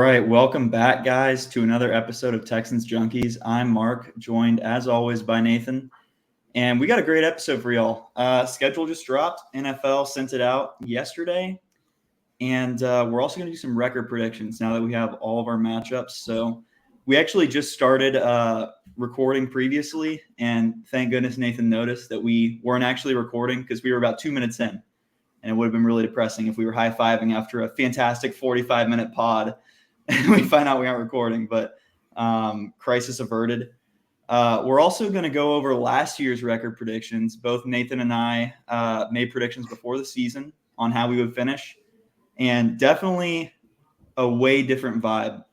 right, welcome back, guys, to another episode of Texans Junkies. I'm Mark, joined as always by Nathan, and we got a great episode for y'all. Schedule just dropped. NFL sent it out yesterday, and we're also going to do some record predictions now that we have all of our matchups. So we actually just started recording previously, and thank goodness Nathan noticed that we weren't actually recording because we were about 2 minutes in, and it would have been really depressing if we were high-fiving after a fantastic 45-minute pod and we find out we aren't recording, but crisis averted. We're also going to go over last year's record predictions. Both Nathan and I made predictions before the season on how we would finish, and definitely a way different vibe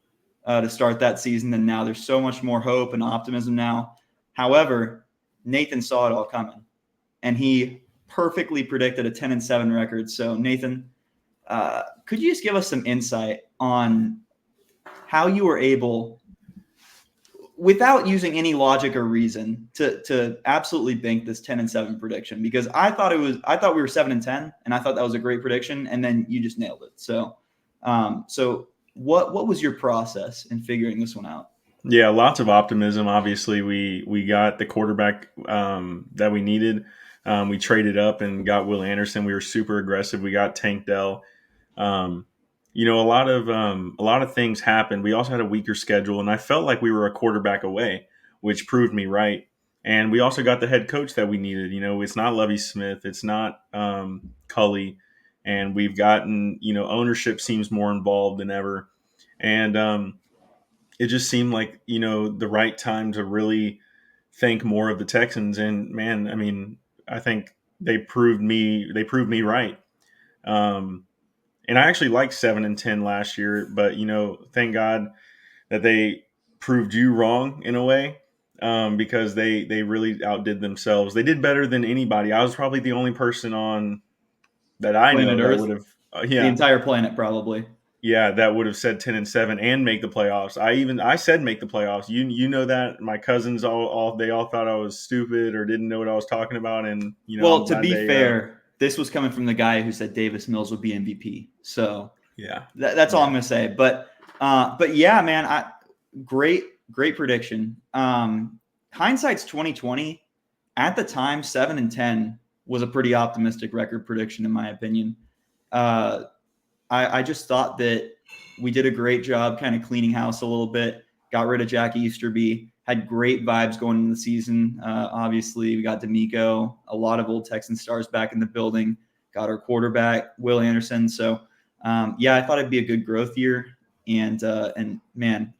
to start that season than now. There's so much more hope and optimism now. However, Nathan saw it all coming, and he perfectly predicted a 10-7 record. So, Nathan, could you just give us some insight on how you were able, without using any logic or reason, to absolutely bank this 10-7 prediction? Because I thought we were 7-10, and I thought that was a great prediction, and then you just nailed it. So, what was your process in figuring this one out? Yeah, lots of optimism. Obviously, we got the quarterback that we needed. We traded up and got Will Anderson. We were super aggressive. We got Tank Dell. A lot of things happened. We also had a weaker schedule, and I felt like we were a quarterback away, which proved me right. And we also got the head coach that we needed. It's not Lovie Smith, it's not Cully, and we've gotten ownership seems more involved than ever, and it just seemed like the right time to really think more of the Texans. And man, I mean, I think they proved me right. And I actually liked 7-10 last year, but thank God that they proved you wrong in a way, because they really outdid themselves. They did better than anybody. I was probably the only person on that I Planet know that Earth, would have, the entire planet, probably. yeah, that would have said 10-7 and make the playoffs. I said make the playoffs. You know that my cousins they all thought I was stupid or didn't know what I was talking about, and Well, I'm to glad be they. Fair, this was coming from the guy who said Davis Mills would be MVP. So Yeah, that's all I'm going to say. But yeah, man, great prediction. Hindsight's 2020. At the time, 7-10 was a pretty optimistic record prediction, in my opinion. I just thought that we did a great job kind of cleaning house a little bit, got rid of Jack Easterby, had great vibes going into the season. Obviously, we got D'Amico, a lot of old Texan stars back in the building, got our quarterback, Will Anderson. So, I thought it'd be a good growth year. And man,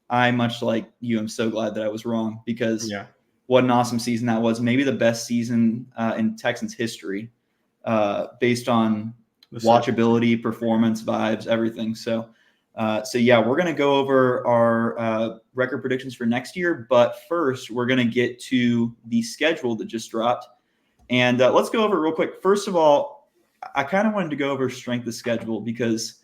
I much like you, I'm so glad that I was wrong, because what an awesome season that was. Maybe the best season in Texans history, based on watchability, performance, vibes, everything. So yeah, we're going to go over our record predictions for next year. But first, we're going to get to the schedule that just dropped. And let's go over it real quick. First of all, I kind of wanted to go over strength of schedule because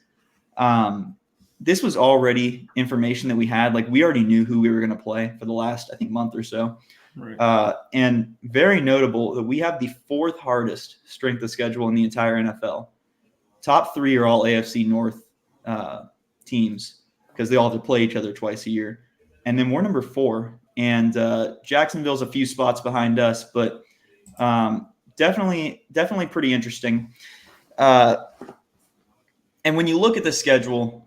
this was already information that we had. Like, we already knew who we were going to play for the last, I think, month or so. Right. And very notable that we have the fourth hardest strength of schedule in the entire NFL. Top three are all AFC North teams, because they all have to play each other twice a year. And then we're number 4. And Jacksonville's a few spots behind us, but definitely pretty interesting. And when you look at the schedule,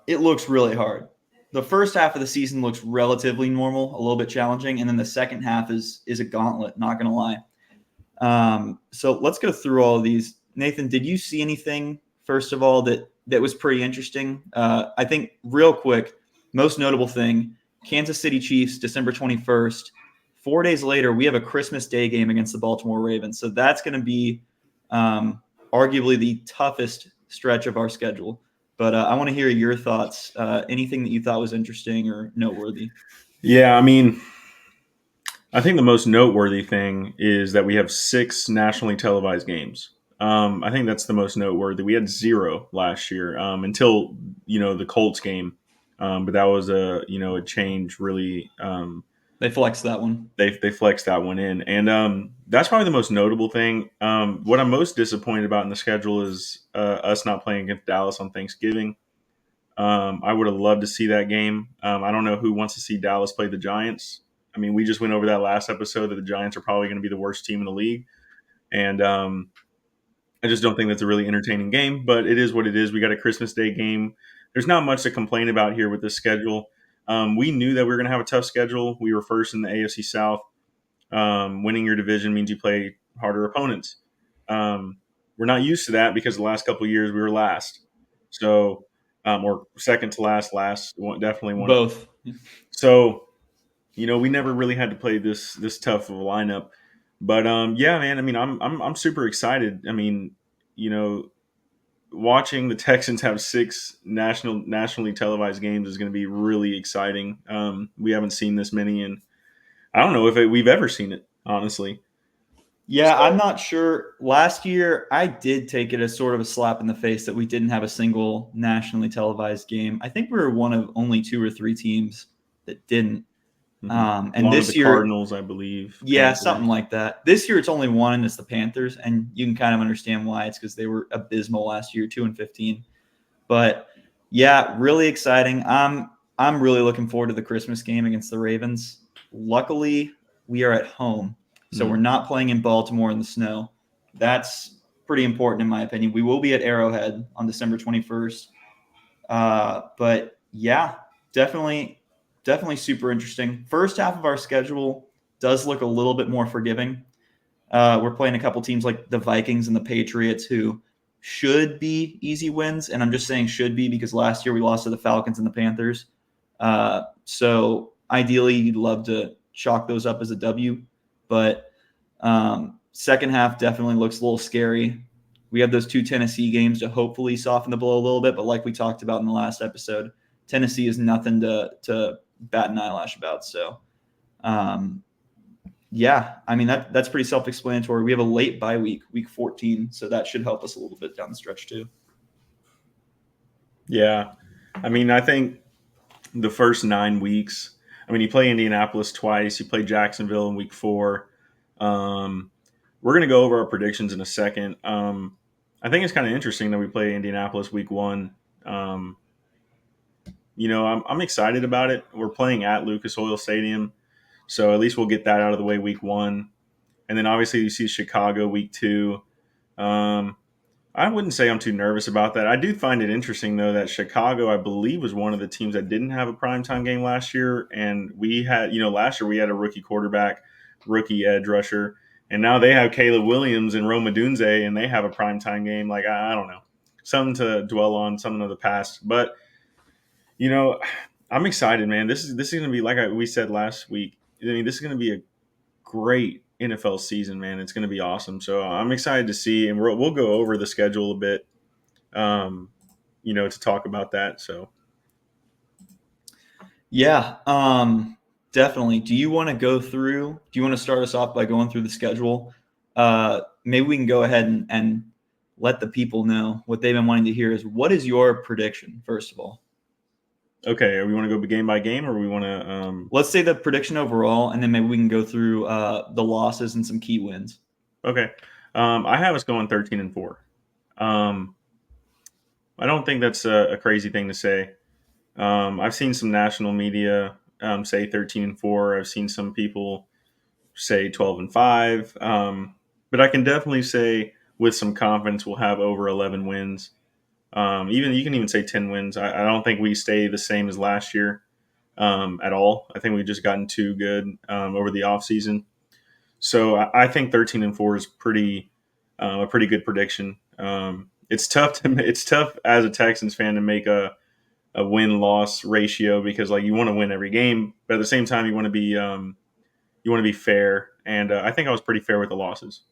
it looks really hard. The first half of the season looks relatively normal, a little bit challenging, and then the second half is a gauntlet, not going to lie. So let's go through all of these. Nathan, did you see anything, first of all, that was pretty interesting? I think, real quick, most notable thing, Kansas City Chiefs, December 21st. 4 days later, we have a Christmas Day game against the Baltimore Ravens. So that's going to be arguably the toughest stretch of our schedule. But I want to hear your thoughts. Anything that you thought was interesting or noteworthy? Yeah, I mean, I think the most noteworthy thing is that we have 6 nationally televised games. I think that's the most noteworthy. We had 0 last year until the Colts game, but that was a change. Really, they flexed that one. They flexed that one in, and that's probably the most notable thing. What I'm most disappointed about in the schedule is us not playing against Dallas on Thanksgiving. I would have loved to see that game. I don't know who wants to see Dallas play the Giants. I mean, we just went over that last episode that the Giants are probably going to be the worst team in the league, and I just don't think that's a really entertaining game. But it is what it is. We got a Christmas Day game. There's not much to complain about here with this schedule. We knew that we were going to have a tough schedule. We were first in the AFC South. Winning your division means you play harder opponents. We're not used to that because the last couple of years we were last, so or second to last, definitely one. Both. So we never really had to play this tough of a lineup. But yeah, man. I mean, I'm super excited. I mean, you know, watching the Texans have six nationally televised games is going to be really exciting. We haven't seen this many, and I don't know if we've ever seen it, honestly. Yeah, I'm So not sure. Last year, I did take it as sort of a slap in the face that we didn't have a single nationally televised game. I think we were one of only two or three teams that didn't. And along with the this year, Cardinals, I believe, yeah, something Panthers. like that. This year, it's only one, and it's the Panthers, and you can kind of understand why. It's because they were abysmal last year, 2-15. But yeah, really exciting. I'm really looking forward to the Christmas game against the Ravens. Luckily, we are at home, so we're Mm. not playing in Baltimore in the snow. That's pretty important in my opinion. We will be at Arrowhead on December 21st. But yeah, definitely, definitely super interesting. First half of our schedule does look a little bit more forgiving. We're playing a couple teams like the Vikings and the Patriots who should be easy wins. And I'm just saying should be because last year we lost to the Falcons and the Panthers. So ideally, you'd love to chalk those up as a W. But second half definitely looks a little scary. We have those two Tennessee games to hopefully soften the blow a little bit. But like we talked about in the last episode, Tennessee is nothing to bat an eyelash about. So um, yeah, I mean that's pretty self-explanatory. We have a late bye week, week 14, so that should help us a little bit down the stretch too. Yeah, I mean, I think the first 9 weeks. I mean, you play Indianapolis twice. You play Jacksonville in week 4. Um, we're going to go over our predictions in a second. I think it's kind of interesting that we play Indianapolis week 1. Um, I'm excited about it. We're playing at Lucas Oil Stadium, so at least we'll get that out of the way week 1. And then obviously you see Chicago week 2. Um, I wouldn't say I'm too nervous about that. I do find it interesting though that Chicago, I believe, was one of the teams that didn't have a primetime game last year, and we had, last year we had a rookie quarterback, rookie edge rusher, and now they have Caleb Williams and Rome Odunze, and they have a primetime game. Like I don't know, something to dwell on, something of the past, but you know, I'm excited, man. This is going to be we said last week. I mean, this is going to be a great NFL season, man. It's going to be awesome. So I'm excited to see, and we'll go over the schedule a bit, um, to talk about that. So Yeah, definitely. Do you want to go through? Do you want to start us off by going through the schedule? Maybe we can go ahead and let the people know what they've been wanting to hear. Is what is your prediction first of all? okay, we want to go game by game, or we want to? Let's say the prediction overall, and then maybe we can go through the losses and some key wins. Okay, I have us going 13-4. Um, I don't think that's a crazy thing to say. I've seen some national media say 13-4. I've seen some people say 12-5. But I can definitely say with some confidence we'll have over 11 wins. Even you can even say 10 wins. I don't think we stay the same as last year at all. I think we've just gotten too good over the offseason. So I think 13-4 is a pretty good prediction. It's tough as a Texans fan to make a win loss ratio because like you want to win every game, but at the same time you want to be fair. And I think I was pretty fair with the losses.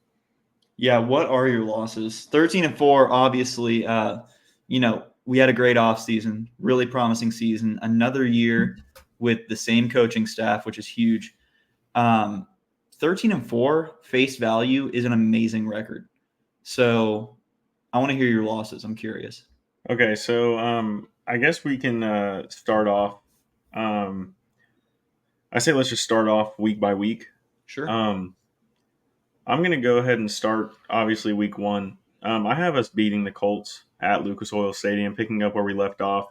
Yeah, what are your losses? 13-4, obviously, we had a great offseason, really promising season. Another year with the same coaching staff, which is huge. 13-4 face value is an amazing record. So I want to hear your losses. I'm curious. Okay, so I guess we can start off. Um, I say let's just start off week by week. Sure. Um, I'm going to go ahead and start, obviously, week 1. I have us beating the Colts at Lucas Oil Stadium, picking up where we left off.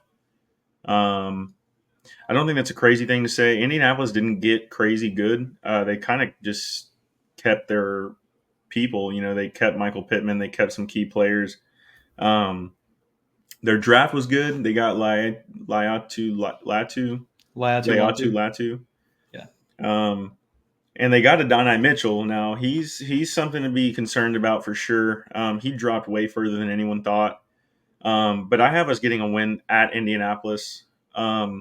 I don't think that's a crazy thing to say. Indianapolis didn't get crazy good. They kind of just kept their people. They kept Michael Pittman. They kept some key players. Um, their draft was good. They got Latu. Latu. Yeah. And they got Adonai Mitchell. Now he's something to be concerned about for sure. He dropped way further than anyone thought. But I have us getting a win at Indianapolis. I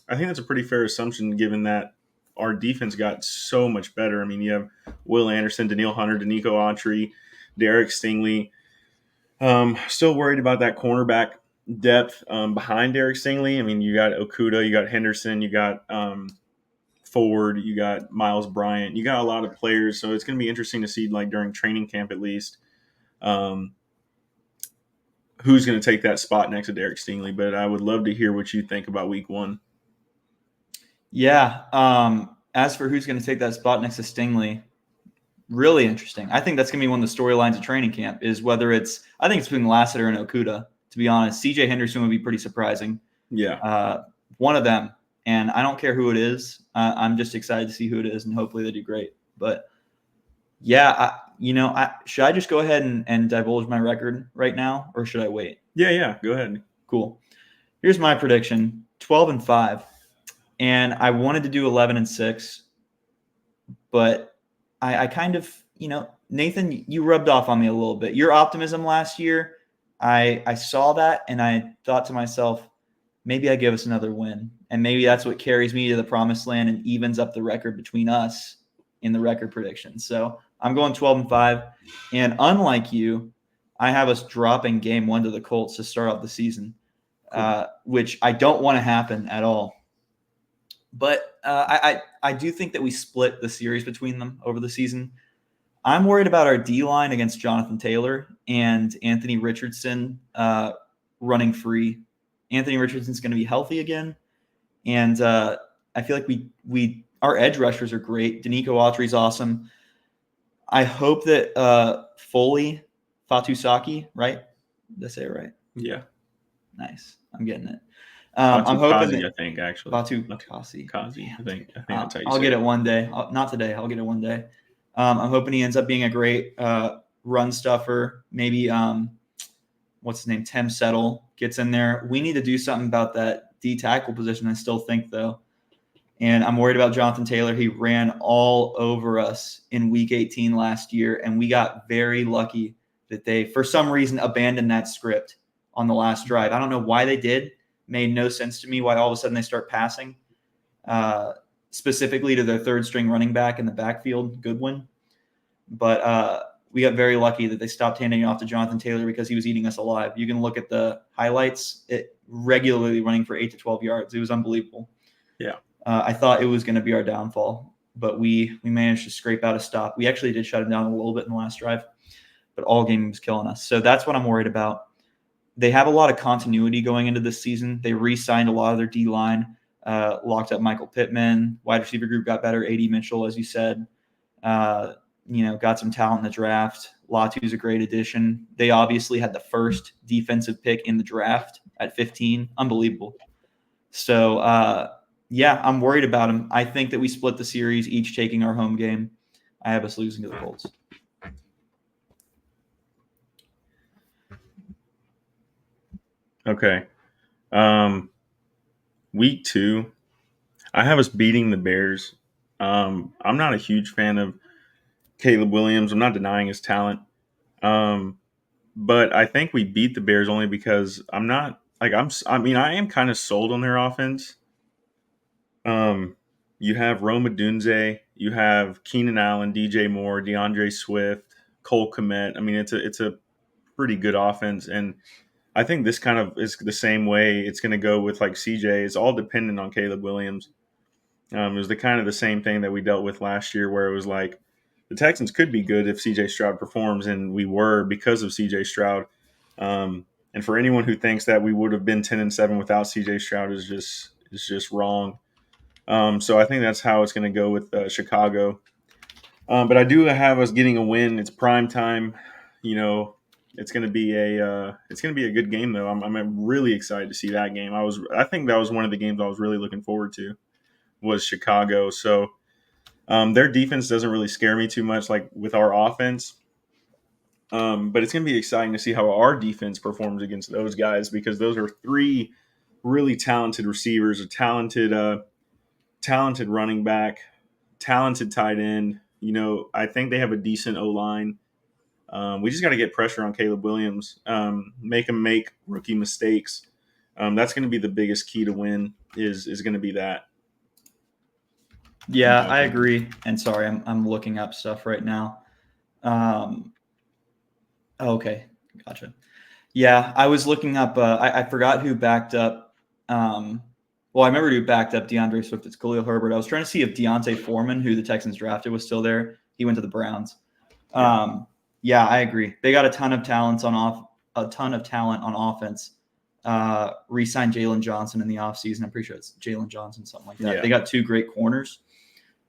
think that's a pretty fair assumption given that our defense got so much better. I mean, you have Will Anderson, Daniil Hunter, Danico Autry, Derek Stingley. Still worried about that cornerback depth behind Derek Stingley. I mean, you got Okuda, you got Henderson, you got Ford, you got Miles Bryant, you got a lot of players. So it's going to be interesting to see, like during training camp at least, um, who's going to take that spot next to Derek Stingley. But I would love to hear what you think about Week 1. Yeah. As for who's going to take that spot next to Stingley, really interesting. I think that's going to be one of the storylines of training camp is whether I think it's between Lassiter and Okuda, to be honest. CJ Henderson would be pretty surprising. Yeah. One of them. And I don't care who it is. I'm just excited to see who it is, and hopefully they do great. But yeah, should I just go ahead and divulge my record right now, or should I wait? Yeah. Go ahead. Cool. Here's my prediction: 12-5, and I wanted to do 11-6, but I kind of, Nathan, you rubbed off on me a little bit. Your optimism last year, I saw that, and I thought to myself, maybe I give us another win, and maybe that's what carries me to the promised land and evens up the record between us in the record prediction. So I'm going 12-5, and unlike you, I have us dropping game 1 to the Colts to start off the season, which I don't want to happen at all. But I do think that we split the series between them over the season. I'm worried about our D-line against Jonathan Taylor and Anthony Richardson running free. Anthony Richardson's going to be healthy again, and I feel like our edge rushers are great. Danico Autry's awesome. I hope that Foley Fatusaki, right? Did I say it right? Yeah. Nice. I'm getting it. I'm hoping that I think actually Fatukasi. I think that's how you I'll say get it one day. Not today. I'll get it one day. I'm hoping he ends up being a great run stuffer. Maybe what's his name? Tim Settle gets in there. We need to do something about that D tackle position. I still think though, and I'm worried about Jonathan Taylor. He ran all over us in Week 18 last year, and we got very lucky that they, for some reason, abandoned that script on the last drive. I don't know why they did. Made no sense to me why all of a sudden they start passing, specifically to their third string running back in the backfield, Goodwin. But we got very lucky that they stopped handing it off to Jonathan Taylor because he was eating us alive. You can look at the highlights, it regularly running for 8 to 12 yards. It was unbelievable. Yeah. I thought it was going to be our downfall, but we managed to scrape out a stop. We actually did shut him down a little bit in the last drive, but all game he was killing us. So that's what I'm worried about. They have a lot of continuity going into this season. They re-signed a lot of their D-line, locked up Michael Pittman. Wide receiver group got better. A.D. Mitchell, as you said, got some talent in the draft. Latu's a great addition. They obviously had the first defensive pick in the draft at 15. Unbelievable. So, I'm worried about them. I think that we split the series, each taking our home game. I have us losing to the Colts. Okay. Week 2, I have us beating the Bears. I'm not a huge fan of Caleb Williams. I'm not denying his talent. But I think we beat the Bears only because I am kind of sold on their offense. You have Rome Odunze, you have Keenan Allen, DJ Moore, DeAndre Swift, Cole Kmet. I mean, it's a pretty good offense, and I think this kind of is the same way it's going to go with like CJ. It's all dependent on Caleb Williams. It was the same thing that we dealt with last year, where it was like the Texans could be good if CJ Stroud performs, and we were because of CJ Stroud. And for anyone who thinks that we would have been 10-7 without CJ Stroud is just wrong. So I think that's how it's going to go with Chicago. But I do have us getting a win. It's prime time. It's going to be a good game though. I'm really excited to see that game. I think that was one of the games I was really looking forward to was Chicago. So their defense doesn't really scare me too much, like with our offense. But it's going to be exciting to see how our defense performs against those guys because those are three really talented receivers, a talented running back, talented tight end. I think they have a decent O line. We just got to get pressure on Caleb Williams, make him make rookie mistakes. That's going to be the biggest key to win. Is going to be that. In Yeah, my I opinion. agree. And sorry, I'm looking up stuff right now. Um, okay, gotcha. Yeah, I was looking up. I forgot who backed up. Well, I remember who backed up DeAndre Swift. It's Khalil Herbert. I was trying to see if Deontay Foreman, who the Texans drafted, was still there. He went to the Browns. Yeah, Yeah, I agree. They got a ton of talent on offense. Re-signed Jalen Johnson in the offseason. I'm pretty sure it's Jalen Johnson, something like that. yeah, They got two great corners,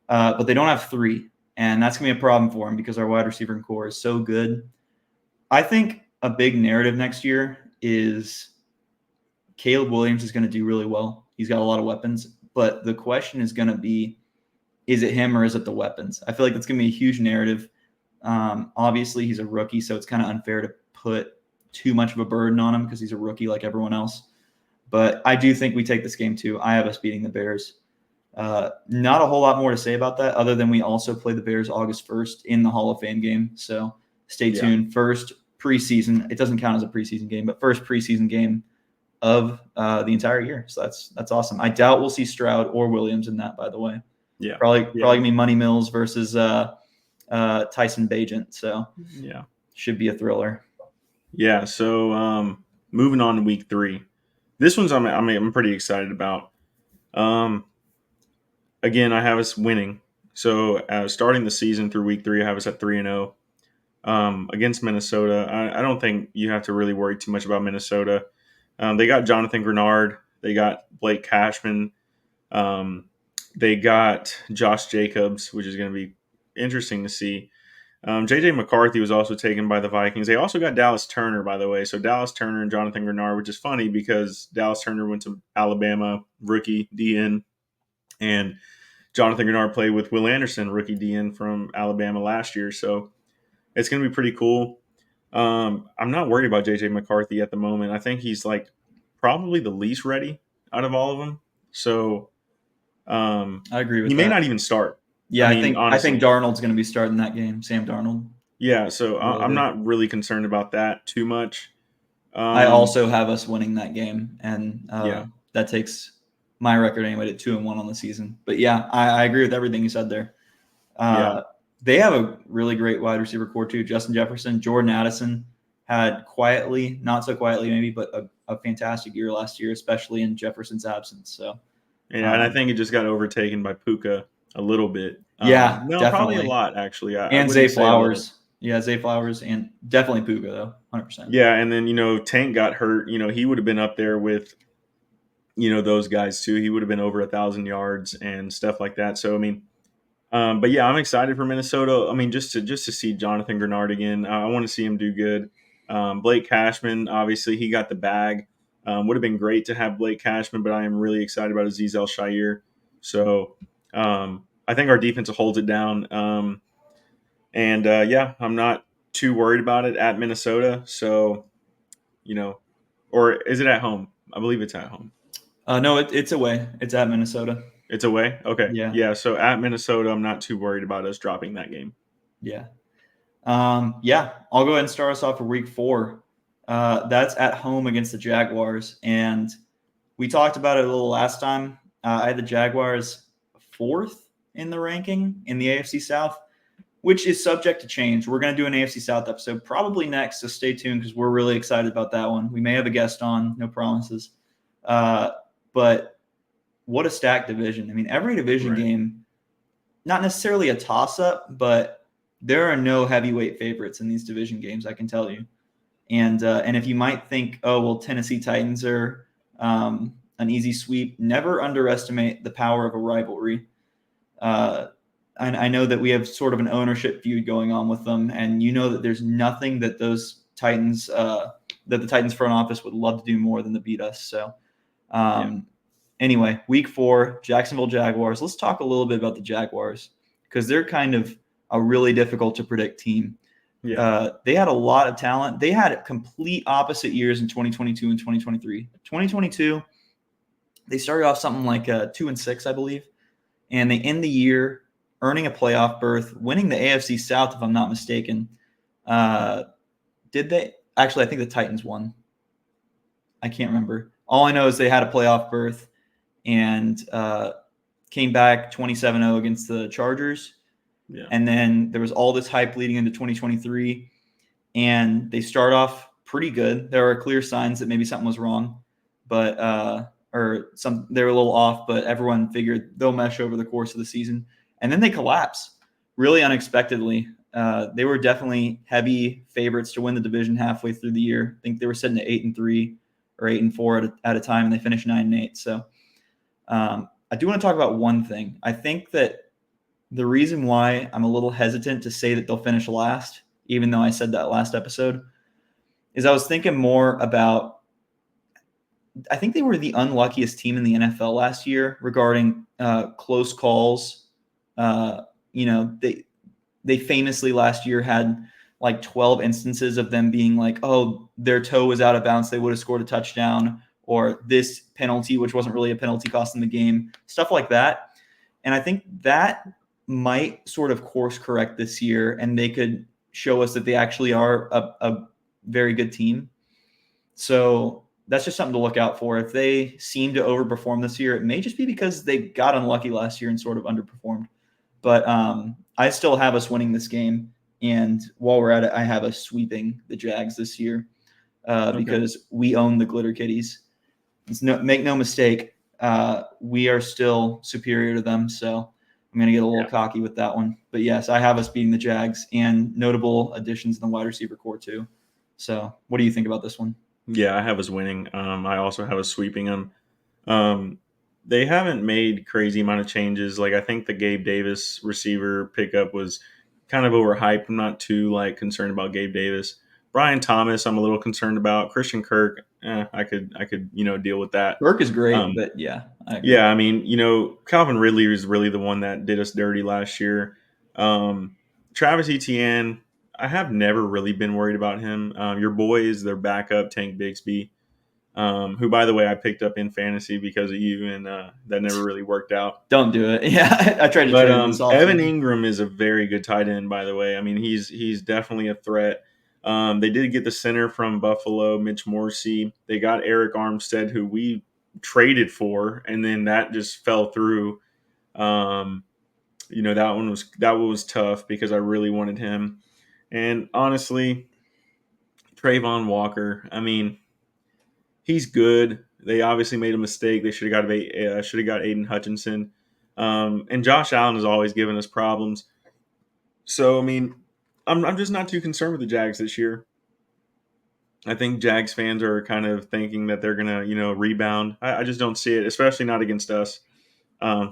but they don't have three, and that's gonna be a problem for them because our wide receiver core is so good. I think a big narrative next year is Caleb Williams is going to do really well. He's got a lot of weapons, but the question is going to be, is it him or is it the weapons? I feel like that's going to be a huge narrative. Obviously, he's a rookie, so it's kind of unfair to put too much of a burden on him because he's a rookie like everyone else. But I do think we take this game too. I have us beating the Bears. Not a whole lot more to say about that other than we also play the Bears August 1st in the Hall of Fame game. So stay yeah, tuned. First preseason. It doesn't count as a preseason game, but first preseason game of the entire year. So that's awesome. I doubt we'll see Stroud or Williams in that, by the way. yeah, Probably yeah, gonna be Money Mills versus Tyson Bagent. So yeah, should be a thriller. yeah. So moving on to week 3. This one's I'm pretty excited about. Um, Again, I have us winning. So starting the season through week 3, I have us at 3-0 against Minnesota. I don't think you have to really worry too much about Minnesota. They got Jonathan Grenard. They got Blake Cashman. Um, they got Josh Jacobs, which is going to be interesting to see. JJ McCarthy was also taken by the Vikings. They also got Dallas Turner, by the way. So Dallas Turner and Jonathan Grenard, which is funny because Dallas Turner went to Alabama, rookie DN, and Jonathan Grenard played with Will Anderson, rookie DN from Alabama last year. So it's going to be pretty cool. I'm not worried about JJ McCarthy at the moment. I think he's like probably the least ready out of all of them. So I agree he with may that. not even start. I Yeah, mean, I think honestly, Darnold's going to be starting that game. Sam Darnold. yeah. So I really I'm do. not really concerned about that too much. I Um, also have us winning that game, and yeah, that takes my record anyway to 2-1 on the season. But yeah, I agree with everything you said there. yeah, They have a really great wide receiver core too. Justin Jefferson, Jordan Addison had quietly, not so quietly maybe, but a fantastic year last year, especially in Jefferson's absence. So and I think it just got overtaken by Puka a little bit. yeah, No, probably a definitely. lot actually. I And Zay wouldn't say a little. Flowers. Yeah, Zay Flowers and definitely Puka though, 100%. Yeah, and then Tank got hurt. He would have been up there with those guys too. He would have been over 1,000 yards and stuff like that. So I mean, but yeah, I'm excited for Minnesota. I mean, just to see Jonathan Grenard again. I want to see him do good. Blake Cashman, obviously, he got the bag. Would have been great to have Blake Cashman, but I am really excited about Aziz El-Shaair. So I think our defense holds it down. And yeah, I'm not too worried about it at Minnesota. So or is it at home? I believe it's at home. No, it's away. It's at Minnesota. It's away. Okay, Yeah, yeah. So at Minnesota, I'm not too worried about us dropping that game. yeah. Yeah, I'll go ahead and start us off for week 4. That's at home against the Jaguars. And we talked about it a little last time. I had the Jaguars 4th in the ranking in the AFC South, which is subject to change. We're going to do an AFC South episode probably next, so stay tuned because we're really excited about that one. We may have a guest on, no promises. But what a stacked division. I mean, every division Right. game, not necessarily a toss-up, but there are no heavyweight favorites in these division games, I can tell you. And if you might think, oh, well, Tennessee Titans are an easy sweep, never underestimate the power of a rivalry. I know that we have sort of an ownership feud going on with them, and you know that there's nothing that those Titans that the Titans front office would love to do more than to beat us. So anyway, week 4, Jacksonville Jaguars. Let's talk a little bit about the Jaguars because they're kind of a really difficult to predict team. Yeah. They had a lot of talent. They had complete opposite years in 2022 and 2023. 2022, they started off something like 2-6, I believe, and they end the year earning a playoff berth, winning the AFC South, if I'm not mistaken. Did they? Actually, I think the Titans won. I can't remember. All I know is they had a playoff berth and came back 27-0 against the Chargers. Yeah. And then there was all this hype leading into 2023, and they start off pretty good. There are clear signs that maybe something was wrong, but they were a little off, but everyone figured they'll mesh over the course of the season. And then they collapse really unexpectedly. They were definitely heavy favorites to win the division halfway through the year. I think they were sitting at 8-3 or 8-4 at a time, and they finished 9-8. So I do want to talk about one thing. I think that the reason why I'm a little hesitant to say that they'll finish last, even though I said that last episode, is I was thinking more about, I think they were the unluckiest team in the NFL last year regarding close calls. They famously last year had like 12 instances of them being like, oh, their toe was out of bounds, they would have scored a touchdown, or this penalty, which wasn't really a penalty, cost them the game, stuff like that. And I think that might sort of course correct this year, and they could show us that they actually are a very good team. So that's just something to look out for. If they seem to overperform this year, it may just be because they got unlucky last year and sort of underperformed. But I still have us winning this game. And while we're at it, I have us sweeping the Jags this year because we own the Glitter Kitties. Make no mistake, we are still superior to them. So I'm going to get a little cocky with that one. But yes, I have us beating the Jags and notable additions in the wide receiver core too. So what do you think about this one? Yeah, I have us winning. I also have us sweeping them. They haven't made crazy amount of changes. Like I think the Gabe Davis receiver pickup was kind of overhyped. I'm not too concerned about Gabe Davis. Brian Thomas, I'm a little concerned about. Christian Kirk, I could deal with that. Kirk is great, but yeah, I agree. Yeah, I mean, Calvin Ridley is really the one that did us dirty last year. Travis Etienne, I have never really been worried about him. Your boy is their backup, Tank Bigsby, who, by the way, I picked up in fantasy because of you, and that never really worked out. Don't do it. Yeah, I tried to trade him this offseason. Evan Ingram is a very good tight end, by the way. I mean, he's definitely a threat. They did get the center from Buffalo, Mitch Morrissey. They got Eric Armstead, who we traded for, and then that just fell through. That one was tough because I really wanted him. And honestly, Trayvon Walker, I mean, he's good. They obviously made a mistake. They should have got Aiden Hutchinson. And Josh Allen has always given us problems. So I mean, I'm just not too concerned with the Jags this year. I think Jags fans are kind of thinking that they're gonna rebound. I just don't see it, especially not against us.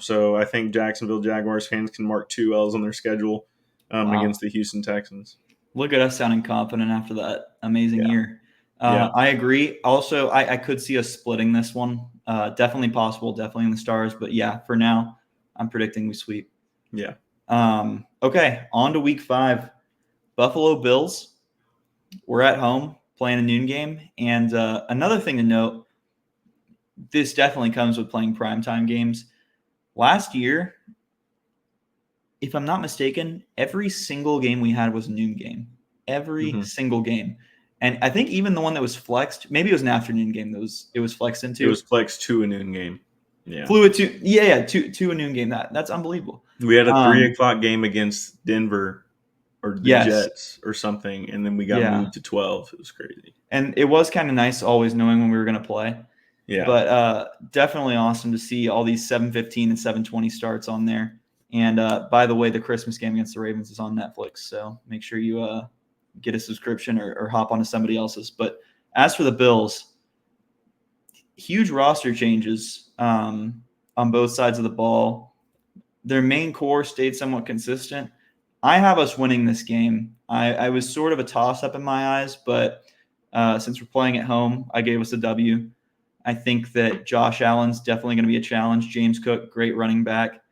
So I think Jacksonville Jaguars fans can mark 2 L's on their schedule against the Houston Texans. Look at us sounding confident after that amazing year. I agree. Also, I could see us splitting this one. Definitely possible, definitely in the stars. But yeah, for now, I'm predicting we sweep. Yeah. Okay, on to week 5. Buffalo Bills. We're at home playing a noon game. And another thing to note, this definitely comes with playing primetime games. Last year, if I'm not mistaken, every single game we had was a noon game. Every single game. And I think even the one that was flexed, maybe it was an afternoon game that it was flexed into. It was flexed to a noon game. Yeah. Flew it to a noon game. That's unbelievable. We had a 3:00 game against Denver or the Jets or something, and then we got moved to 12. It was crazy. And it was kind of nice always knowing when we were going to play. Yeah. But definitely awesome to see all these 7:15 and 7:20 starts on there. And by the way, the Christmas game against the Ravens is on Netflix, so make sure you get a subscription or hop onto somebody else's. But as for the Bills, huge roster changes on both sides of the ball. Their main core stayed somewhat consistent. I have us winning this game. I was sort of a toss-up in my eyes, but since we're playing at home, I gave us a W. I think that Josh Allen's definitely going to be a challenge. James Cook, great running back.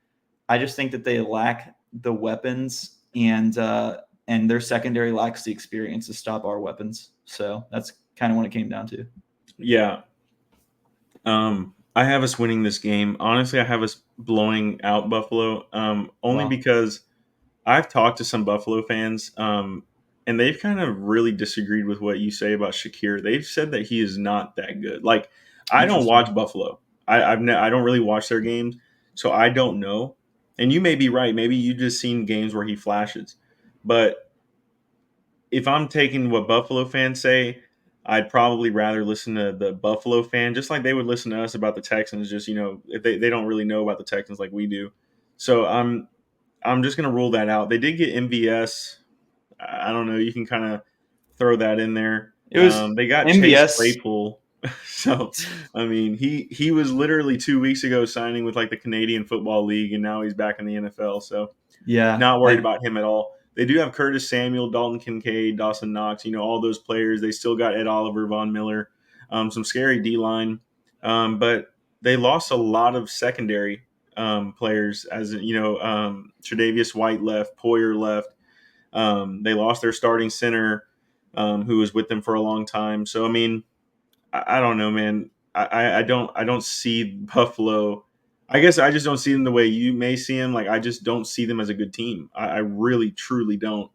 I just think that they lack the weapons, and their secondary lacks the experience to stop our weapons. So that's kind of what it came down to. Yeah. I have us winning this game. Honestly, I have us blowing out Buffalo. Only Wow. because I've talked to some Buffalo fans, and they've kind of really disagreed with what you say about Shakir. They've said that he is not that good. Like, I don't watch Interesting. Buffalo. I don't really watch their games, so I don't know. And you may be right. Maybe you just seen games where he flashes. But if I'm taking what Buffalo fans say, I'd probably rather listen to the Buffalo fan, just like they would listen to us about the Texans. Just if they don't really know about the Texans like we do. So I'm just gonna rule that out. They did get MVS. I don't know. You can kind of throw that in there. It was They got Chase MVS. Claypool. So I mean, he was literally 2 weeks ago signing with like the Canadian Football League, and now he's back in the NFL. So Yeah, not worried about him at all. They do have Curtis Samuel, Dalton Kincaid, Dawson Knox. All those players. They still got Ed Oliver, Von Miller, some scary D line, but they lost a lot of secondary players. As Tre'Davious White left, Poyer left. They lost their starting center, who was with them for a long time. So I mean, I don't know, man. I don't see Buffalo. I guess I just don't see them the way you may see them. Like I just don't see them as a good team. I really truly don't.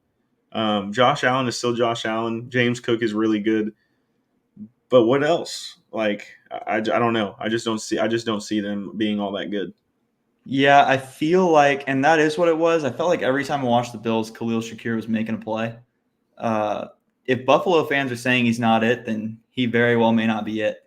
Josh Allen is still Josh Allen. James Cook is really good, but what else? Like I don't know. I just don't see them being all that good. Yeah, I feel like, and that is what it was. I felt like every time I watched the Bills, Khalil Shakir was making a play. Uh, if Buffalo fans are saying he's not it, then he very well may not be it.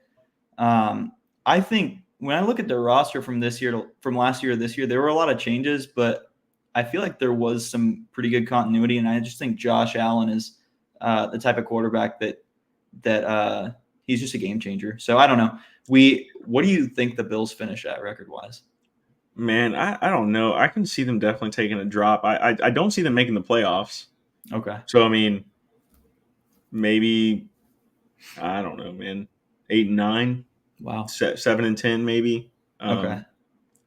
I think when I look at their roster from last year to this year, there were a lot of changes, but I feel like there was some pretty good continuity, and I just think Josh Allen is the type of quarterback that he's just a game changer. So I don't know. What do you think the Bills finish at record wise? Man, I don't know. I can see them definitely taking a drop. I don't see them making the playoffs. Okay. So I mean, maybe I don't know, man. 8 and 9, Wow. 7 and 10, maybe. Okay.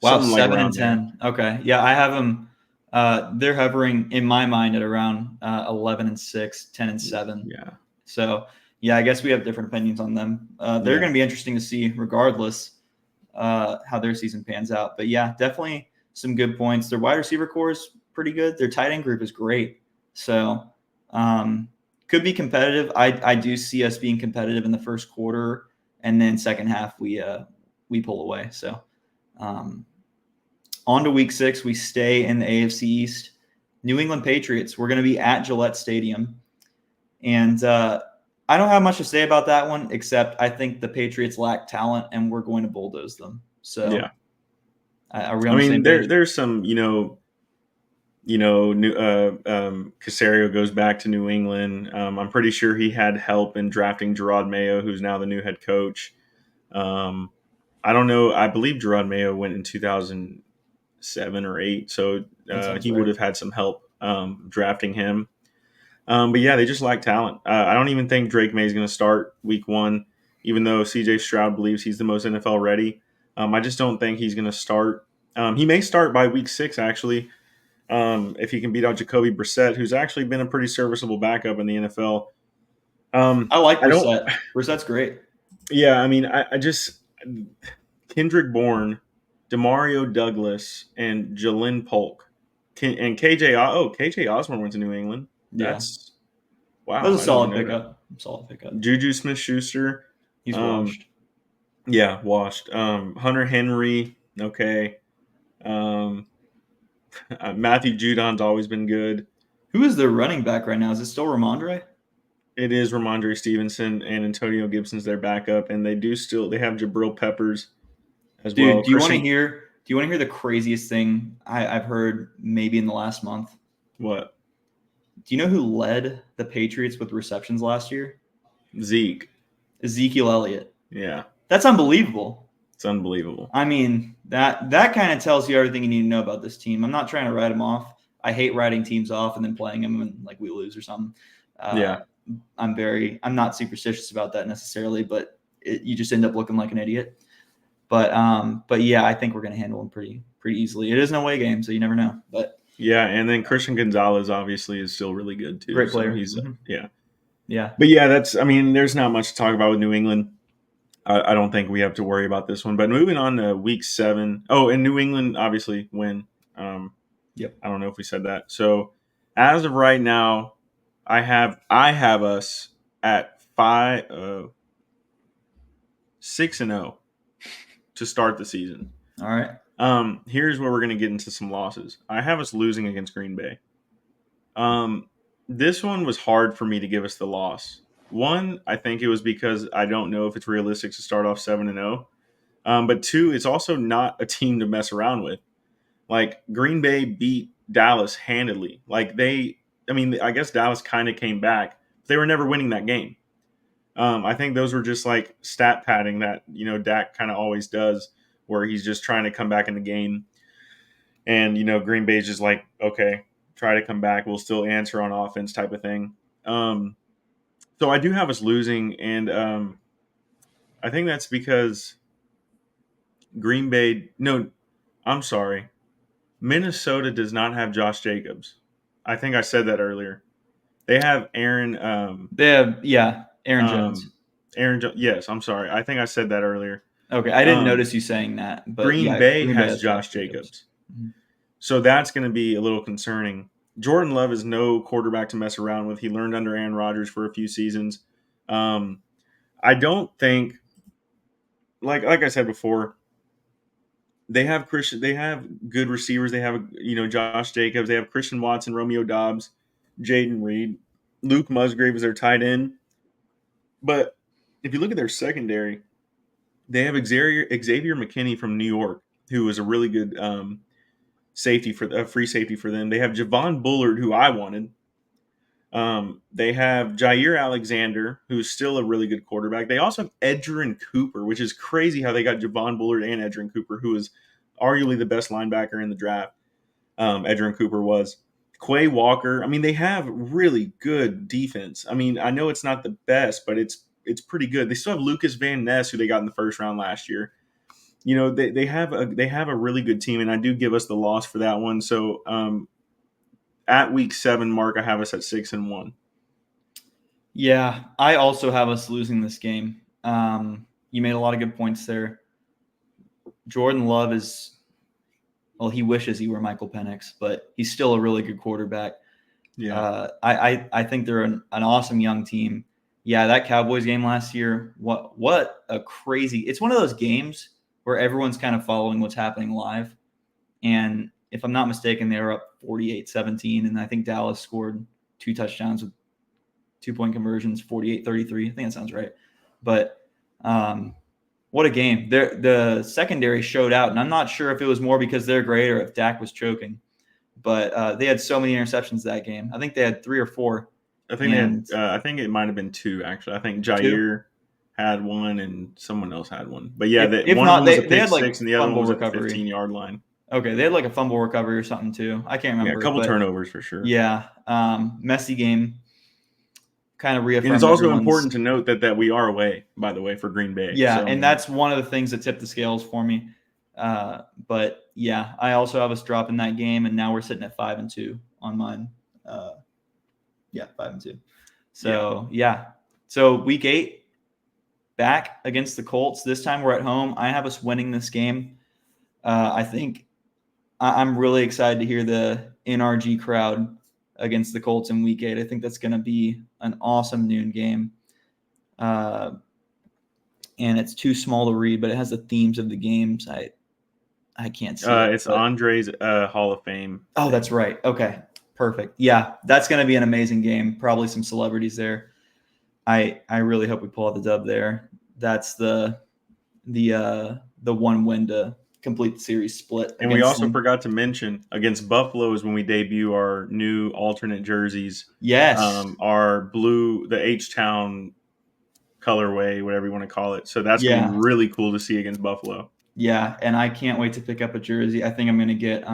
Wow. Something like 7 and around there. 10. Okay. Yeah, I have them. They're hovering in my mind at around 11 and 6, 10 and 7. Yeah, So yeah, I guess we have different opinions on them. They're yeah, going to be interesting to see, regardless how their season pans out. But yeah, definitely some good points. Their wide receiver core is pretty good. Their tight end group is great. So could be competitive. I do see us being competitive in the first quarter, and then second half we pull away. So on to week 6, we stay in the AFC East. New England Patriots. We're going to be at Gillette Stadium, and I don't have much to say about that one, except I think the Patriots lack talent, and we're going to bulldoze them. So, yeah. are we I on the mean, same page? there's some, new Casario goes back to New England. I'm pretty sure he had help in drafting Gerard Mayo, who's now the new head coach. Um, I don't know. I believe Gerard Mayo went in 2007 or 8, so That sounds he would right. have had some help drafting him. But yeah, they just lack talent. I don't even think Drake May is going to start week 1, even though CJ Stroud believes he's the most NFL ready. I just don't think he's going to start. He may start by week 6, actually, if he can beat out Jacoby Brissett, who's actually been a pretty serviceable backup in the NFL. I like I don't. Brissett. Brissett's great. Yeah, I mean, I just Kendrick Bourne, Demario Douglas, and Jalen Polk, and KJ. Oh, KJ Osborne went to New England. Yeah, That's that wow. was a I didn't even solid know that. pickup. Solid pickup. Juju Smith Schuster. He's Um, washed. yeah, washed. Hunter Henry. Okay. Um, Matthew Judon's always been good. Who is their running back right now? Is it still Ramondre? It is Ramondre Stevenson and Antonio Gibson's their backup, and they have Jabril Peppers as well. Dude, do you want to Christian, hear? Do you want to hear the craziest thing I've heard maybe in the last month? what? Do you know who led the Patriots with receptions last year? Zeke. Ezekiel Elliott. Yeah, That's unbelievable. it's unbelievable. I mean, that kind of tells you everything you need to know about this team. I'm not trying to write them off. I hate writing teams off and then playing them and like we lose or something. Yeah. I'm not superstitious about that necessarily, but you just end up looking like an idiot. But yeah, I think we're going to handle them pretty easily. It is an away game, so you never know. But yeah, and then Christian Gonzalez obviously is still really good too. Great player. So he's yeah. Yeah. But yeah, there's not much to talk about with New England. I don't think we have to worry about this one. But moving on to week 7. Oh, and New England obviously win. Yep. I don't know if we said that. So as of right now, I have us at 6-0 to start the season. All right. Here's where we're going to get into some losses. I have us losing against Green Bay. This one was hard for me to give us the loss. One, I think it was because I don't know if it's realistic to start off 7-0. But two, it's also not a team to mess around with. Like Green Bay beat Dallas handedly. I guess Dallas kind of came back. They were never winning that game. I think those were just like stat padding that, Dak kind of always does, where he's just trying to come back in the game. And, Green Bay's just like, okay, try to come back. We'll still answer on offense type of thing. So I do have us losing. And I think that's because Green Bay, no, I'm sorry. Minnesota does not have Josh Jacobs. I think I said that earlier. They have Aaron. Aaron Jones. Aaron Jones. Yes, I'm sorry. I think I said that earlier. Okay, I didn't notice you saying that. But Green Bay has Josh Jacobs. Mm-hmm. So that's going to be a little concerning. Jordan Love is no quarterback to mess around with. He learned under Aaron Rodgers for a few seasons. I don't think, like I said before, they have good receivers. They have, Josh Jacobs. They have Christian Watson, Romeo Doubs, Jaden Reed, Luke Musgrave is their tight end. But if you look at their secondary, they have Xavier McKinney from New York, who is a really good free safety for them. They have Javon Bullard, who I wanted. They have Jair Alexander, who's still a really good quarterback. They also have Edgerrin Cooper, which is crazy how they got Javon Bullard and Edgerrin Cooper, who is arguably the best linebacker in the draft. Edgerrin Cooper was. Quay Walker. I mean, they have really good defense. I mean, I know it's not the best, but it's pretty good. They still have Lucas Van Ness, who they got in the first round last year. They have a really good team, and I do give us the loss for that one. So at week 7, Mark, I have us at 6-1. Yeah, I also have us losing this game. You made a lot of good points there. Jordan Love he wishes he were Michael Penix, but he's still a really good quarterback. Yeah. I think they're an awesome young team. Yeah, that Cowboys game last year, what a crazy – it's one of those games where everyone's kind of following what's happening live. And if I'm not mistaken, they were up 48-17, and I think Dallas scored 2 touchdowns with 2-point conversions, 48-33. I think that sounds right. But what a game. The secondary showed out, and I'm not sure if it was more because they're great or if Dak was choking. But they had so many interceptions that game. I think they had 3 or 4. I think I think it might have been 2, actually. I think Jair had one and someone else had one. But yeah, if one not, of them was a they pick had like 6 and the other one was at the recovery. 15-yard line. Okay, they had like a fumble recovery or something too. I can't remember. Yeah, a couple turnovers for sure. Yeah, messy game. Kind of reaffirmed. And it's also important to note that we are away, by the way, for Green Bay. Yeah, and that's one of the things that tipped the scales for me. But yeah, I also have us dropping that game, and now we're sitting at 5-2 on mine. 5-2. So yeah. So week 8, back against the Colts. This time we're at home. I have us winning this game. I think I'm really excited to hear the NRG crowd against the Colts in week 8. I think that's going to be an awesome noon game. And it's too small to read, but it has the themes of the games. I can't see it. It's Andre's Hall of Fame. Oh, that's right. Okay, perfect. Yeah, that's going to be an amazing game. Probably some celebrities there. I really hope we pull out the dub there. That's the one win to complete the series split. And we also forgot to mention against Buffalo is when we debut our new alternate jerseys. Yes. Our blue, the H-Town colorway, whatever you want to call it. So that's going to be really cool to see against Buffalo. Yeah, and I can't wait to pick up a jersey. I think I'm going to get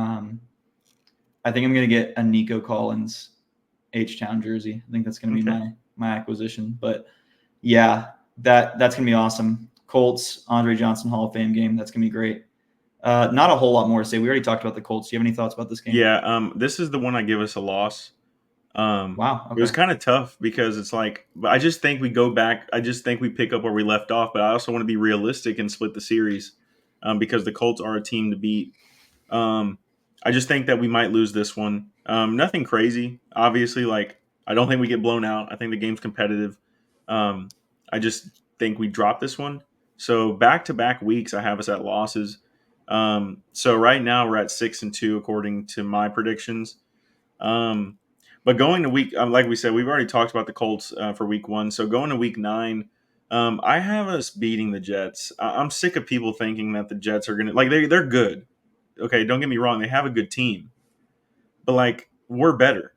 I think I'm going to get a Nico Collins H-Town jersey. I think that's going to be Okay. my acquisition. But yeah, that's going to be awesome. Colts, Andre Johnson Hall of Fame game. That's going to be great. Not a whole lot more to say. We already talked about the Colts. Do you have any thoughts about this game? Yeah. This is the one I give us a loss. Wow. It was Okay. kind of tough because it's like, but I just think we go back. I just think we pick up where we left off. But I also want to be realistic and split the series, because the Colts are a team to beat. Um, I just think that we might lose this one. Nothing crazy, obviously. Like, I don't think we get blown out. I think the game's competitive. Um, I just think we drop this one. So back to back weeks, I have us at losses. So right now we're at 6-2 according to my predictions. Um, but going to week, like we said, we've already talked about the Colts for week 1. So going to week 9, I have us beating the Jets. I'm sick of people thinking that the Jets are gonna like they're good. Okay, don't get me wrong, they have a good team, but like we're better.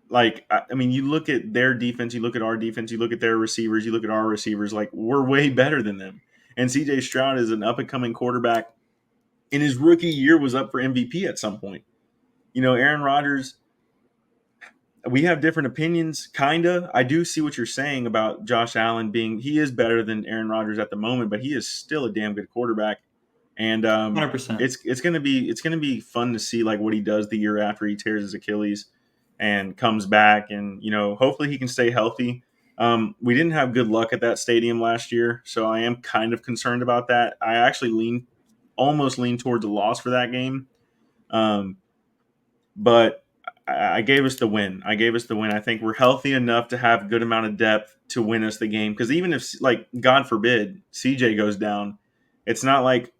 Like I mean, you look at their defense, you look at our defense, you look at their receivers, you look at our receivers. Like we're way better than them. And C.J. Stroud is an up and coming quarterback. In his rookie year, was up for MVP at some point. Aaron Rodgers, we have different opinions, kinda. I do see what you're saying about Josh Allen he is better than Aaron Rodgers at the moment, but he is still a damn good quarterback. And 100%. it's gonna be fun to see like what he does the year after he tears his Achilles and comes back, and hopefully he can stay healthy. We didn't have good luck at that stadium last year, so I am kind of concerned about that. I actually almost lean towards a loss for that game. Um, but I gave us the win. I gave us the win. I think we're healthy enough to have a good amount of depth to win us the game. Because even if, like, God forbid, CJ goes down, it's not like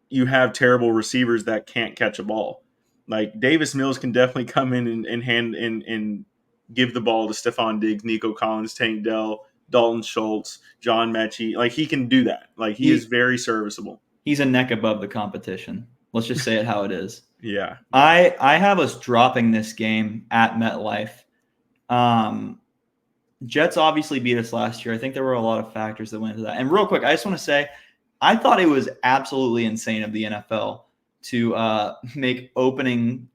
you have terrible receivers that can't catch a ball. Like Davis Mills can definitely come in and hand and give the ball to Stephon Diggs, Nico Collins, Tank Dell, Dalton Schultz, John Mechie. Like he can do that. Like he is He very serviceable. he's a neck above the competition. Let's just say it how it is. Yeah, yeah. I have us dropping this game at MetLife. Um, Jets obviously beat us last year. I think there were a lot of factors that went into that. And real quick, I just want to say, I thought it was absolutely insane of the NFL to make opening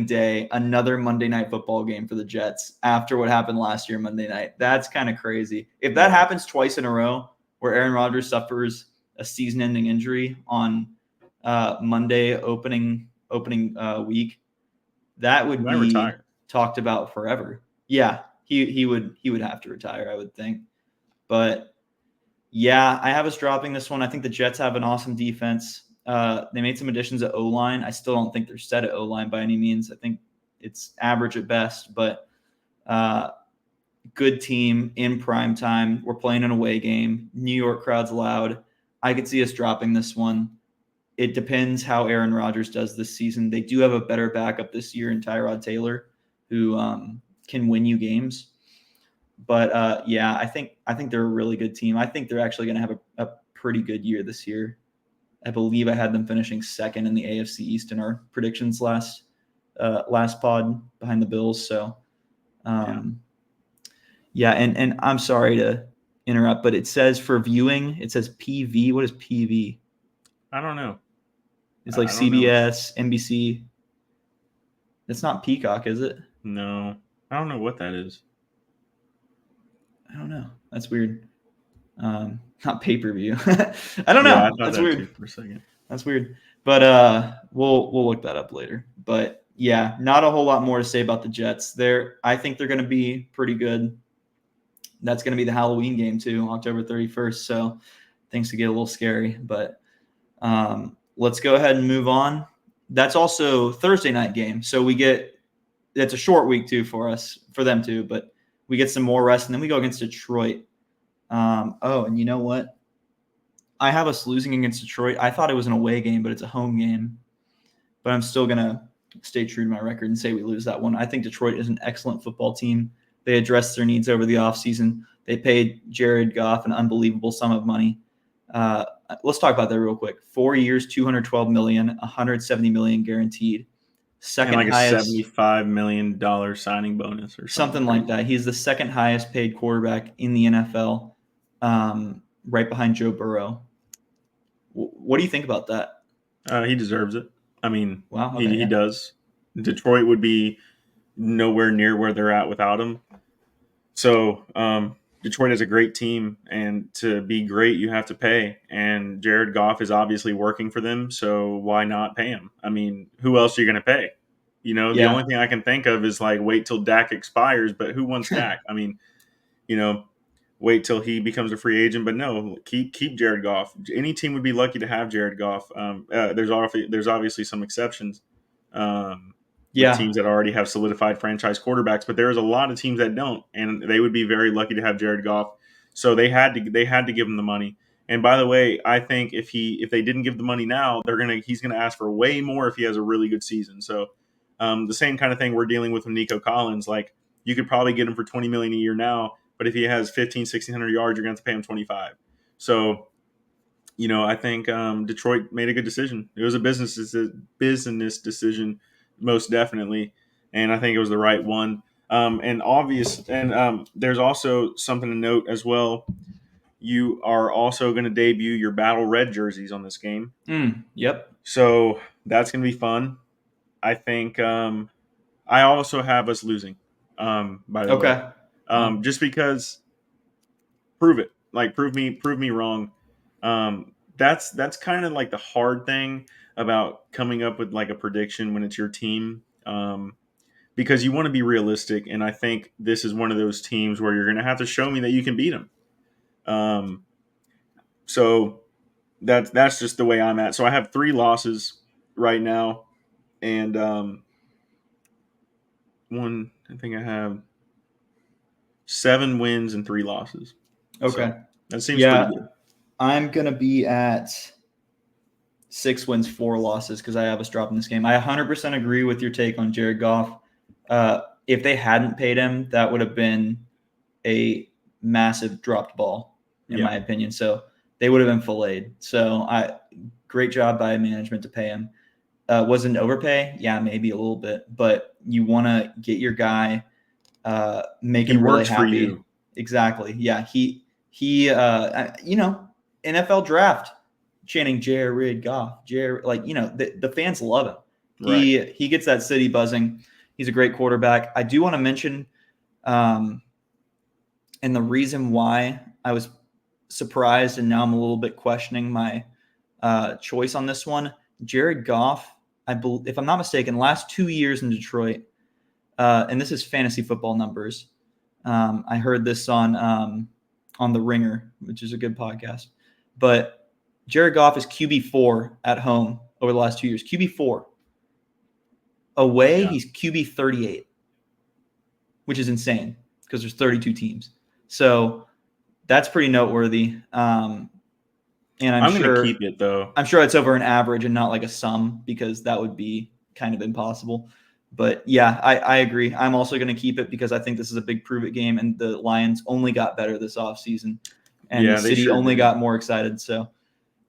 day another Monday Night Football game for the Jets after what happened last year Monday night. That's kind of crazy. If that Yeah. happens twice in a row, where Aaron Rodgers suffers a season-ending injury on Monday opening week, that He would might be retire. talked about forever. Yeah, he would have to retire, I would think. But yeah, I have us dropping this one. I think the Jets have an awesome defense. They made some additions at O-line. I still don't think they're set at O-line by any means. I think it's average at best, but uh, good team in prime time. We're playing an away game. New York crowd's loud. I could see us dropping this one. It depends how Aaron Rodgers does this season. They do have a better backup this year in Tyrod Taylor, who can win you games. But yeah, I think they're a really good team. I think they're actually going to have a pretty good year this year. I believe I had them finishing second in the AFC East in our predictions last pod behind the Bills. So Yeah. um, yeah, and I'm sorry to interrupt, but it says for viewing, it says PV. What is PV? I don't know. It's like I don't know. CBS, NBC. It's not Peacock, is it? No, I don't know what that is. I don't know. That's weird. Not pay per view. I don't Yeah, I know. thought That's that too weird. for a second. That's weird. But we'll look that up later. But yeah, not a whole lot more to say about the Jets. I think they're going to be pretty good. That's going to be the Halloween game too, October 31st. So things to get a little scary. But let's go ahead and move on. That's also Thursday night game. So it's a short week too for them too. But we get some more rest, and then we go against Detroit. And you know what? I have us losing against Detroit. I thought it was an away game, but it's a home game. But I'm still going to stay true to my record and say we lose that one. I think Detroit is an excellent football team. They addressed their needs over the offseason. They paid Jared Goff an unbelievable sum of money. Let's talk about that real quick. 4 years, $212 million, $170 million guaranteed. And Second like a highest, $75 million signing bonus or something something like crazy. that. He's the second highest paid quarterback in the NFL, right behind Joe Burrow. What do you think about that? He deserves it. I mean, Wow. he Okay. he Yeah. does. Detroit would be nowhere near where they're at without him. So Detroit is a great team, and to be great, you have to pay. And Jared Goff is obviously working for them, so why not pay him? I mean, who else are you going to pay? The only Yeah. thing I can think of is like wait till Dak expires, but who wants Dak? I mean, you know, wait till he becomes a free agent. But no, keep Jared Goff. Any team would be lucky to have Jared Goff. There's obviously some exceptions with Yeah. teams that already have solidified franchise quarterbacks, but there's a lot of teams that don't, and they would be very lucky to have Jared Goff. So they had to give him the money. And by the way, I think if they didn't give the money now, he's gonna ask for way more if he has a really good season. So the same kind of thing we're dealing with Nico Collins. Like you could probably get him for $20 million a year now, but if he has 1,600 yards, you're going to have to pay him 25. So, I think Detroit made a good decision. It was a business decision, most definitely, and I think it was the right one. There's also something to note as well. You are also going to debut your Battle Red jerseys on this game, Yep. so that's going to be fun. I think I also have us losing. By the way, Okay. just because prove it, like prove me wrong. That's kind of like the hard thing about coming up with like a prediction when it's your team, because you want to be realistic, and I think this is one of those teams where you're going to have to show me that you can beat them. So that's just the way I'm at. So I have 3 losses right now, and I think I have 7 wins and 3 losses. Okay. So that seems pretty Yeah. good. I'm going to be at 6 wins, 4 losses because I have us dropping this game. I 100% agree with your take on Jared Goff. If they hadn't paid him, that would have been a massive dropped ball, in my opinion. So they would have been filleted. So great job by management to pay him. Was it an overpay? Yeah, maybe a little bit. But you want to get your guy, make him really works for happy. you. Exactly. Yeah, he NFL draft chanting Jared Goff, the fans love him. Right. He gets that city buzzing. He's a great quarterback. I do want to mention, and the reason why I was surprised and now I'm a little bit questioning my choice on this one. Jared Goff, if I'm not mistaken, last 2 years in Detroit, and this is fantasy football numbers. I heard this on The Ringer, which is a good podcast. But Jared Goff is QB4 at home over the last 2 years. QB4. Away, he's QB 38, which is insane because there's 32 teams. So that's pretty noteworthy. And I'm going sure to keep it though. I'm sure it's over an average and not like a sum because that would be kind of impossible. But yeah, I agree. I'm also going to keep it because I think this is a big prove it game, and the Lions only got better this offseason, and the city only got more excited. So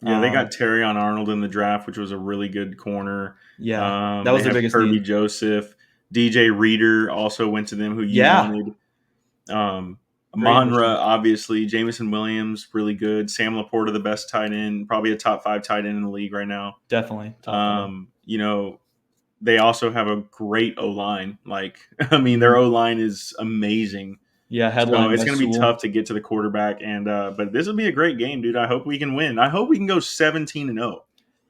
they got Terrion Arnold in the draft, which was a really good corner. Yeah, that was their biggest Kirby need. Joseph, DJ Reader also went to them, who you wanted. Monra, obviously, Jameson Williams, really good. Sam Laporta, the best tight end, probably a top 5 tight end in the league right now. Definitely. They also have a great O-line. Their O-line is amazing. Yeah, headline. So it's going to be tough to get to the quarterback, but this will be a great game, dude. I hope we can win. I hope we can go 17-0.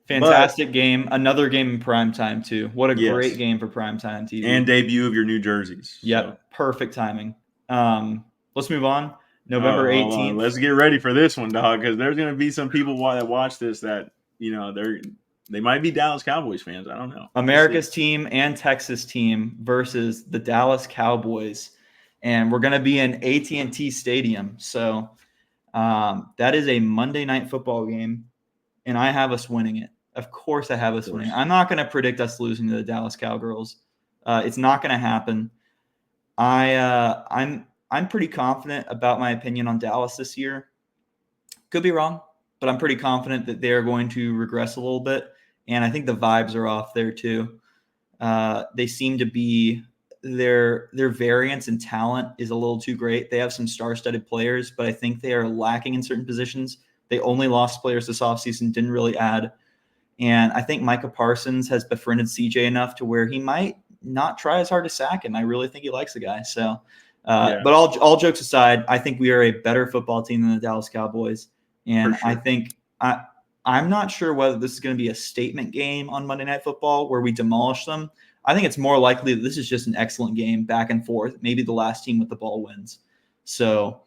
Fantastic game. Another game in primetime too. What a great game for primetime TV. And debut of your new jerseys. Yep, so. Perfect timing. Let's move on. November 18th. Let's get ready for this one, dog, because there's going to be some people that watch this that they might be Dallas Cowboys fans. I don't know. America's team and Texas team versus the Dallas Cowboys, and we're going to be in AT&T Stadium. So that is a Monday Night Football game, and I have us winning it. Of course I have us winning. I'm not going to predict us losing to the Dallas Cowgirls. It's not going to happen. I'm pretty confident about my opinion on Dallas this year. Could be wrong, but I'm pretty confident that they're going to regress a little bit. And I think the vibes are off there too. They seem to be their variance in talent is a little too great. They have some star-studded players, but I think they are lacking in certain positions. They only lost players this offseason, didn't really add. And I think Micah Parsons has befriended CJ enough to where he might not try as hard to sack him. I really think he likes the guy. So, Yeah, but all jokes aside, I think we are a better football team than the Dallas Cowboys, for and I sure. think I'm not sure whether this is going to be a statement game on Monday Night Football where we demolish them. I think it's more likely that this is just an excellent game, back and forth. Maybe the last team with the ball wins. So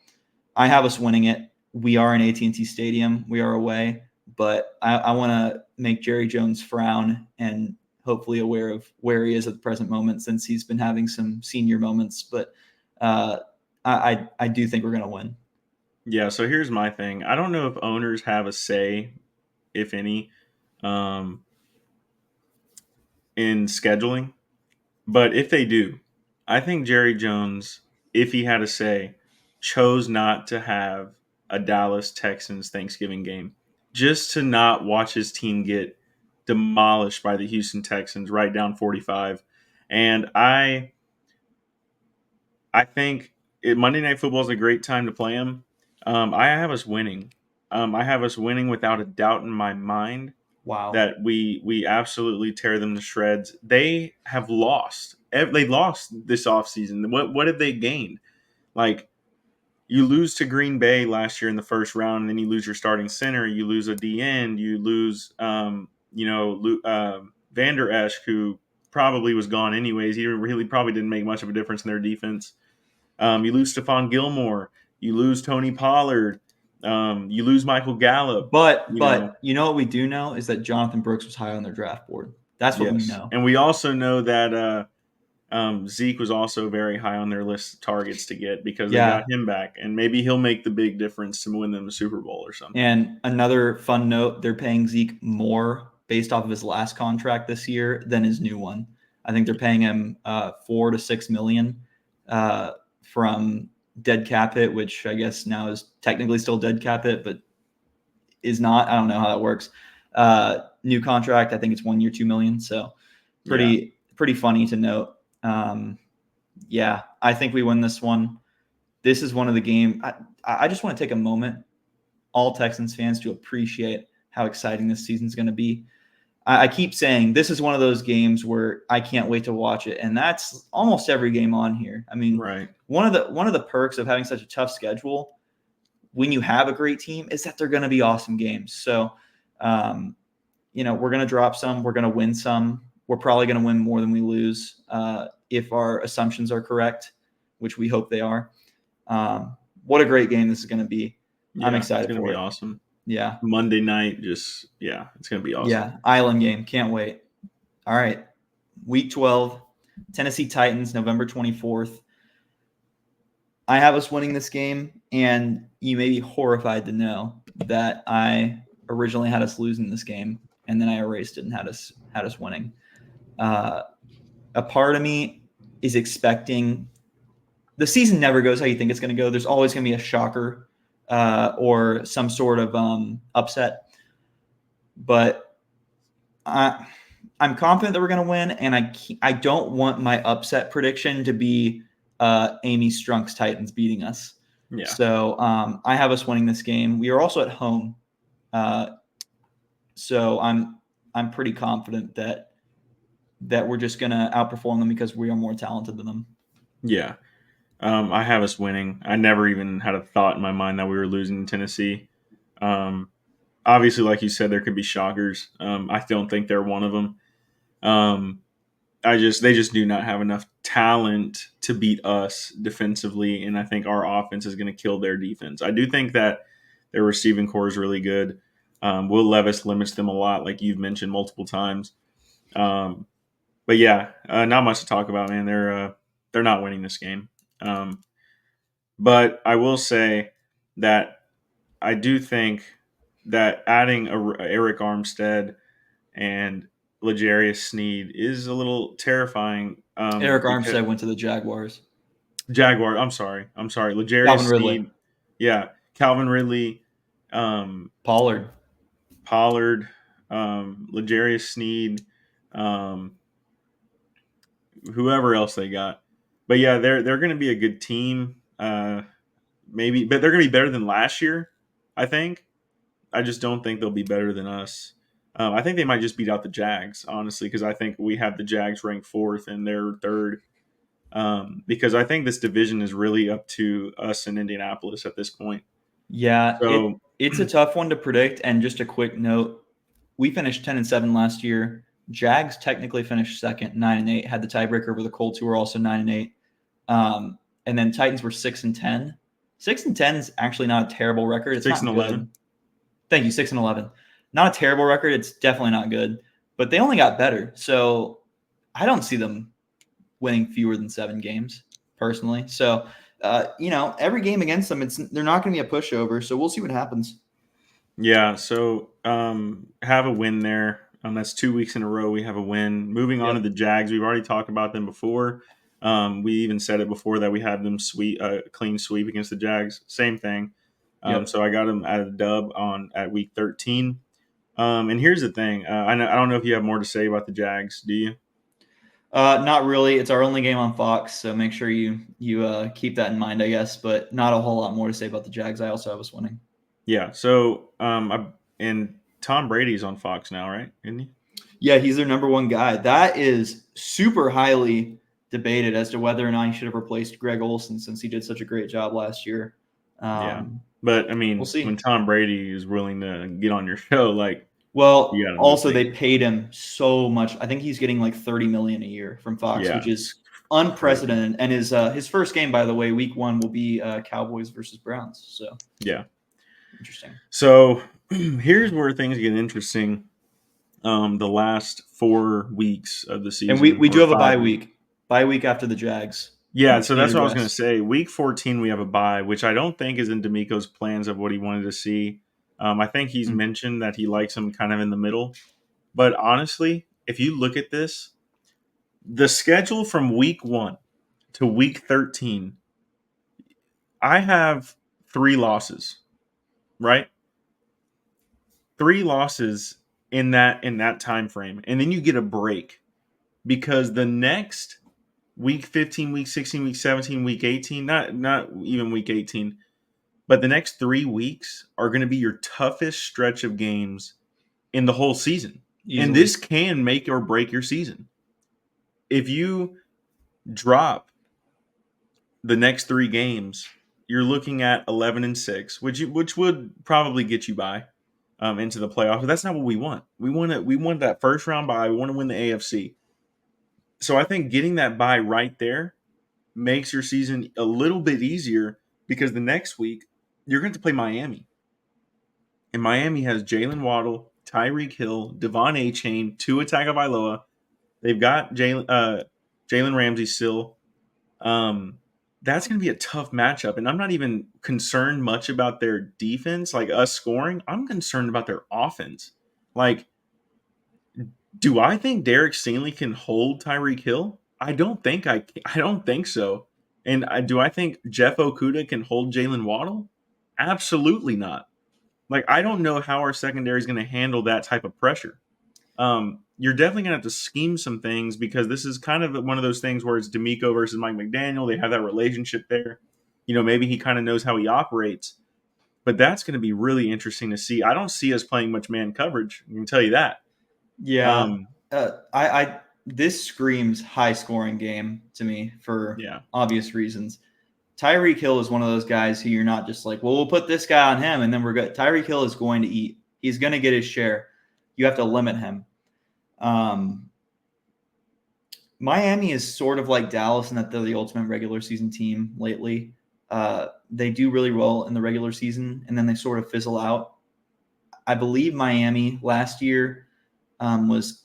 I have us winning it. We are in AT&T Stadium. We are away, but I want to make Jerry Jones frown and hopefully aware of where he is at the present moment, since he's been having some senior moments. But I do think we're going to win. Yeah, so here's my thing. I don't know if owners have a say, if any, um, in scheduling, but if they do, I think Jerry Jones, if he had a say, chose not to have a Dallas Texans Thanksgiving game just to not watch his team get demolished by the Houston Texans right down 45. And I think Monday Night Football is a great time to play him. I have us winning. I have us winning without a doubt in my mind Wow. that we absolutely tear them to shreds. They have lost. They lost this offseason. What have they gained? Like, you lose to Green Bay last year in the first round, and then you lose your starting center. You lose a D end. You lose, Vander Esch, who probably was gone anyways. He really probably didn't make much of a difference in their defense. You lose Stephon Gilmore. You lose Tony Pollard. You lose Michael Gallup. But you know what we do know is that Jonathan Brooks was high on their draft board. That's what we Yes, know. and we also know that Zeke was also very high on their list of targets to get because they got Yeah. him back, and maybe he'll make the big difference to win them the Super Bowl or something. And another fun note, they're paying Zeke more based off of his last contract this year than his new one. I think they're paying him 4 to 6 million from dead cap hit, which I guess now is technically still dead cap hit, but is not. I don't know how that works. New contract, I think it's 1 year, 2 million. So Yeah, pretty funny to note. Yeah, I think we win this one. This is one of the game. I just want to take a moment, all Texans fans, to appreciate how exciting this season is going to be. I keep saying this is one of those games where I can't wait to watch it, and that's almost every game on here. I mean, right. one of the perks of having such a tough schedule when you have a great team is that they're going to be awesome games. So, we're going to drop some, we're going to win some. We're probably going to win more than we lose if our assumptions are correct, which we hope they are. What a great game this is going to be. I'm Yeah, it's excited gonna for be it. awesome. Yeah. Monday night, it's gonna be awesome. Yeah. Island game. Can't wait. All right. Week 12, Tennessee Titans, November 24th. I have us winning this game, and you may be horrified to know that I originally had us losing this game, and then I erased it and had us winning. A part of me is expecting the season never goes how you think it's going to go. There's always going to be a shocker or some sort of upset, but I'm confident that we're going to win, and I don't want my upset prediction to be Amy Strunk's Titans beating us. Yeah, So I have us winning this game. We are also at home, so I'm pretty confident that we're just going to outperform them because we are more talented than them. yeah. I have us winning. I never even had a thought in my mind that we were losing to Tennessee. Um, Obviously, like you said, there could be shockers. I don't think they're one of them. Um, they just do not have enough talent to beat us defensively, and I think our offense is going to kill their defense. I do think that their receiving core is really good. Will Levis limits them a lot, like you've mentioned multiple times. Um, but yeah, not much to talk about, man. They're not winning this game. Um, but I will say that I do think that adding Eric Armstead and L'Jarius Sneed is a little terrifying. Eric Because Armstead went to the Jaguars. Jaguar. I'm sorry. L'Jarius Calvin Ridley, Sneed. Yeah, Calvin Ridley, um, Pollard. Pollard, L'Jarius Sneed, um, whoever else they got. But yeah, they're going to be a good team. Maybe, but they're going to be better than last year. I think. I just don't think they'll be better than us. I think they might just beat out the Jags, honestly, because I think we have the Jags ranked fourth and they're third. Because I think this division is really up to us in Indianapolis at this point. Yeah, So it's a tough one to predict. And just a quick note, we finished 10-7 last year. Jags technically finished second, 9-8, had the tiebreaker over the Colts, who were also 9-8. And then Titans were 6-10. 6-10 is actually not a terrible record. It's 6 and not 11. good. Thank you, 6-11. Not a terrible record. It's definitely not good, but they only got better. So I don't see them winning fewer than 7 games personally. So every game against them, they're not going to be a pushover. So we'll see what happens. Yeah. So have a win there. That's 2 weeks in a row we have a win. Moving on to Yep. the Jags, we've already talked about them before. We even said it before that we have them clean sweep against the Jags. Same thing. Yep. So I got them at a dub at week 13. And here's the thing. I don't know if you have more to say about the Jags. Do you? Not really. It's our only game on Fox, so make sure you keep that in mind, I guess. But not a whole lot more to say about the Jags. I also have us winning. Yeah. So and Tom Brady's on Fox now, right? Isn't he? Yeah, he's their number one guy. That is super highly debated as to whether or not he should have replaced Greg Olson since he did such a great job last year. Yeah. But I We'll mean, when see. Tom Brady is willing to get on your show, like you Well, got to move also things. they paid him so much. I think he's getting like 30 million a year from Fox, Yeah, which is it's crazy. unprecedented. And his first game, by the way, week 1 will be Cowboys versus Browns. So Yeah. interesting. So here's where things get interesting. The last 4 weeks of the And we season, we do or have a 5 weeks. bye week after the Jags. Yeah, so that's Standard what I was going to rest. say. Week 14, we have a bye, which I don't think is in D'Amico's plans of what he wanted to see. I think he's Mm. mentioned that he likes him kind of in the middle. But honestly, if you look at this, the schedule from week 1 to week 13, I have 3 losses, right? 3 losses in that time frame. And then you get a break because the next week 15, week 16, week 17, week 18, not even week 18, but the next 3 weeks are going to be your toughest stretch of games in the whole season. And Easily. this can make or break your season. If you drop the next 3 games, you're looking at 11-6, which would probably get you by into the playoffs. But that's not what we want. We want that first round bye. We want to win the AFC. So I think getting that bye right there makes your season a little bit easier because the next week you're going to play Miami, and Miami has Jalen Waddle, Tyreek Hill, Devon Achane, Tua Tagovailoa. They've got Jalen Ramsey still. Um, that's going to be a tough matchup. And I'm not even concerned much about their defense, like us scoring. I'm concerned about their offense. Like, do I think Derek Stingley can hold Tyreek Hill? I don't think so. And do I think Jeff Okuda can hold Jalen Waddle? Absolutely not. Like, I don't know how our secondary is going to handle that type of pressure. You're definitely going to have to scheme some things because this is kind of one of those things where it's D'Amico versus Mike McDaniel. They have that relationship there. Maybe he kind of knows how he operates, but that's going to be really interesting to see. I don't see us playing much man coverage. I can tell you that. Yeah. Um, I this screams high scoring game to me for yeah, obvious reasons. Tyreek Hill is one of those guys who you're not just like, well, we'll put this guy on him and then we're good. Tyreek Hill is going to eat. He's going to get his share. You have to limit him. Miami is sort of like Dallas in that they're the ultimate regular season team lately. They do really well in the regular season and then they sort of fizzle out. I believe Miami last year was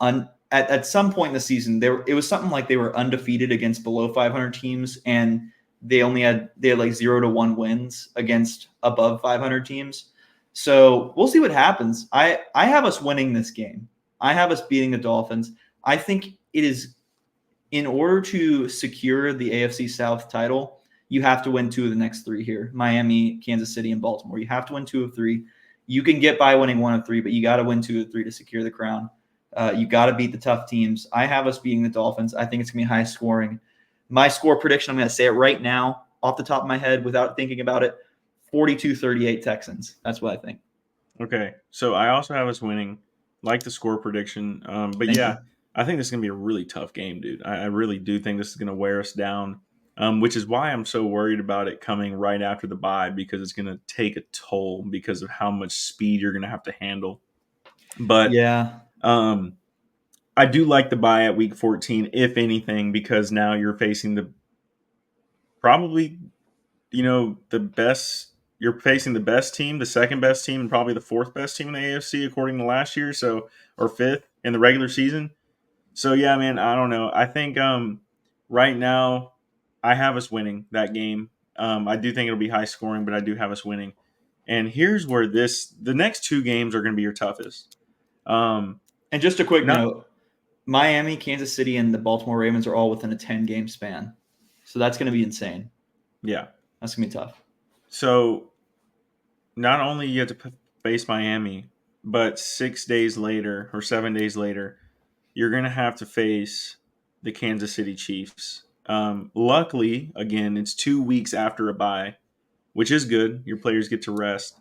at some point in the season it was something like they were undefeated against below 500 teams and they had like 0-1 wins against above 500 teams. So we'll see what happens. I have us winning this game. I have us beating the Dolphins. I think it is in order to secure the AFC South title, you have to win 2 of the next 3 here: Miami, Kansas City, and Baltimore. You have to win 2 of 3. You can get by winning 1 of 3, but you got to win 2 of 3 to secure the crown. You got to beat the tough teams. I have us beating the Dolphins. I think it's going to be high scoring. My score prediction, I'm going to say it right now off the top of my head without thinking about it: 42-38 Texans. That's what I think. okay. So I also have us winning. Like the score prediction. But Thank yeah, you. I think this is going to be a really tough game, dude. I really do think this is going to wear us down, which is why I'm so worried about it coming right after the bye because it's going to take a toll because of how much speed you're going to have to handle. But Yeah. um, I do like the bye at week 14, if anything, because now you're facing the probably, the best. You're facing the best team, the second best team, and probably the fourth best team in the AFC according to last year. So, or fifth in the regular season. So yeah, man, I don't know. I think right now I have us winning that game. I do think it'll be high scoring, but I do have us winning. And here's where the next two games are going to be your toughest. Um, And just a quick not note, Miami, Kansas City, and the Baltimore Ravens are all within a 10-game span. So that's going to be insane. Yeah. That's going to be tough. So not only you have to face Miami, but 6 days later or 7 days later, you're going to have to face the Kansas City Chiefs. Luckily, again, it's 2 weeks after a bye, which is good. Your players get to rest.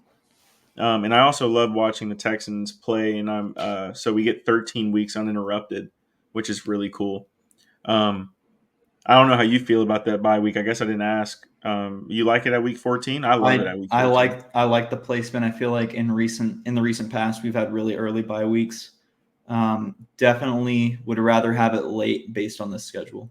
And I also love watching the Texans play, and so we get 13 weeks uninterrupted, which is really cool. Um, I don't know how you feel about that bye week. I guess I didn't ask. You like it at week 14? I love it I at week I 14. like I like the placement. I feel like in the recent past we've had really early bye weeks. Definitely would rather have it late based on this schedule.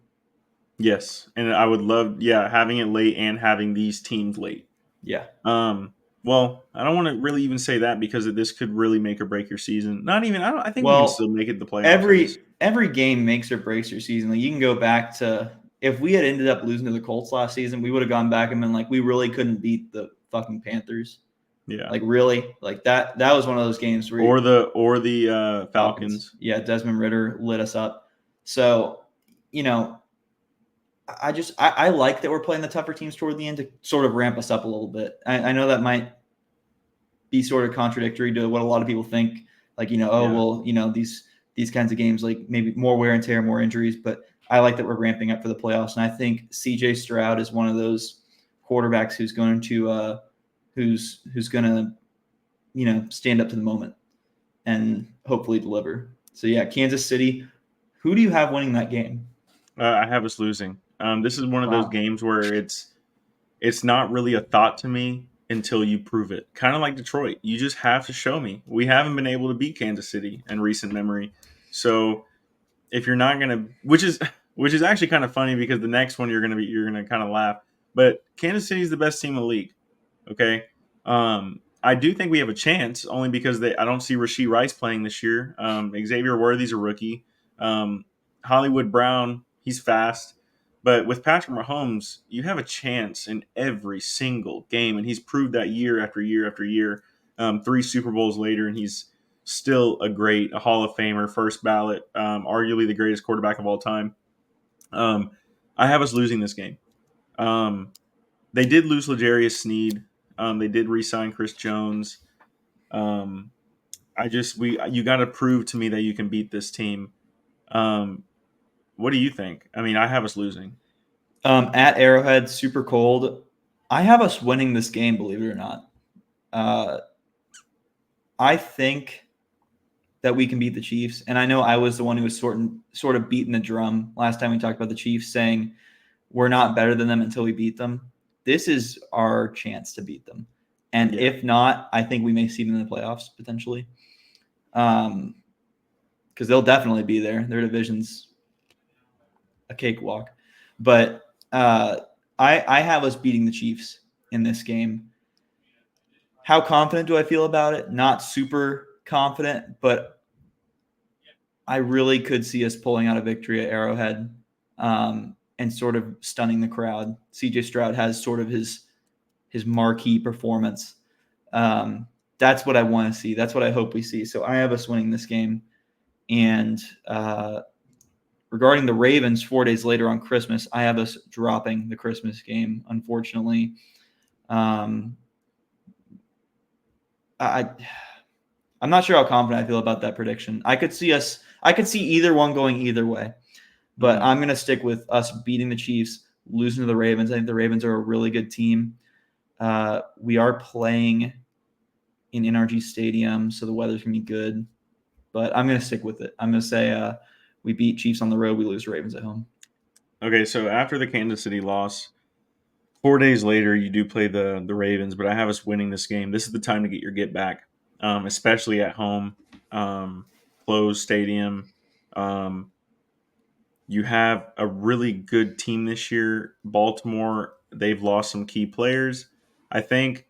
Yes, and I would love, yeah, having it late and having these teams late. Yeah. Um, well, I don't want to really even say that because this could really make or break your season. Not even. I don't. I think we can still Well, make it the playoffs. I just. every game makes or breaks your season. Like you can go back to if we had ended up losing to the Colts last season, we would have gone back and been like, we really couldn't beat the fucking Panthers. Yeah. Like really, like that was one of those games where Or the Falcons. Falcons. Yeah, Desmond Ritter lit us up. So, you know, I like that we're playing the tougher teams toward the end to sort of ramp us up a little bit. I know that might be sort of contradictory to what a lot of people think. Like, oh Yeah. well, these kinds of games, like maybe more wear and tear, more injuries. But I like that we're ramping up for the playoffs, and I think C.J. Stroud is one of those quarterbacks who's going to stand up to the moment and hopefully deliver. So yeah, Kansas City. Who do you have winning that game? I have us losing. This is one of those Wow. games where it's not really a thought to me until you prove it. Kind of like Detroit. You just have to show me. We haven't been able to beat Kansas City in recent memory. So if you're not gonna, which is actually kind of funny because the next one you're gonna kind of laugh. But Kansas City is the best team in the league. Okay, I do think we have a chance only because I don't see Rashee Rice playing this year. Xavier Worthy's a rookie. Hollywood Brown, he's fast. But with Patrick Mahomes, you have a chance in every single game, and he's proved that year after year after year. 3 Super Bowls later, and he's still a Hall of Famer, first ballot, arguably the greatest quarterback of all time. Um, I have us losing this game. They did lose L'Jarius Sneed. They did re-sign Chris Jones. Um, you got to prove to me that you can beat this team. Um, what do you think? I mean, I have us losing. At Arrowhead, super cold. I have us winning this game, believe it or not. Uh, I think that we can beat the Chiefs, and I know I was the one who was sort of beating the drum last time we talked about the Chiefs, saying we're not better than them until we beat them. This is our chance to beat them, and Yeah, if not, I think we may see them in the playoffs potentially. Because they'll definitely be there. Their division's a cakewalk. But I have us beating the Chiefs in this game. How confident do I feel about it? Not super confident, but I really could see us pulling out a victory at Arrowhead and sort of stunning the crowd. CJ Stroud has sort of his marquee performance. That's what I want to see. That's what I hope we see. So I have us winning this game. And regarding the Ravens, 4 days later on Christmas, I have us dropping the Christmas game, unfortunately. I'm not sure how confident I feel about that prediction. I could see either one going either way, but mm-hmm. I'm going to stick with us beating the Chiefs, losing to the Ravens. I think the Ravens are a really good team. We are playing in NRG Stadium, so the weather's going to be good. but I'm going to stick with it. I'm going to say we beat Chiefs on the road. We lose Ravens at home. Okay, so after the Kansas City loss, 4 days later, you do play the Ravens, but I have us winning this game. This is the time to get your get back, especially at home, closed stadium. Um, you have a really good team this year. Baltimore, they've lost some key players. I think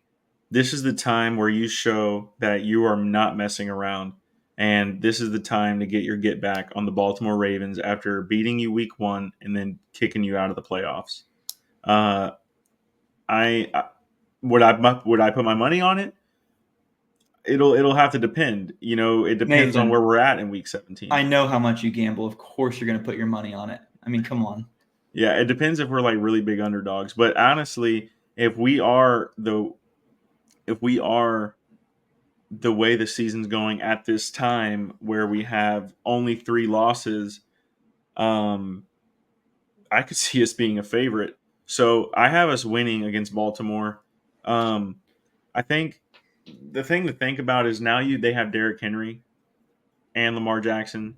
this is the time where you show that you are not messing around. And this is the time to get your get back on the Baltimore Ravens after beating you week one and then kicking you out of the playoffs. Uh, I would I put my money on it? It'll have to depend. It depends on Nathan, where we're at in week 17. I know how much you gamble. Of course, you're going to put your money on it. I mean, come on. Yeah, it depends if we're like really big underdogs. But honestly, if we are the way the season's going at this time, where we have only 3 losses, um, I could see us being a favorite. So I have us winning against Baltimore. Um, I think the thing to think about is now they have Derrick Henry and Lamar Jackson,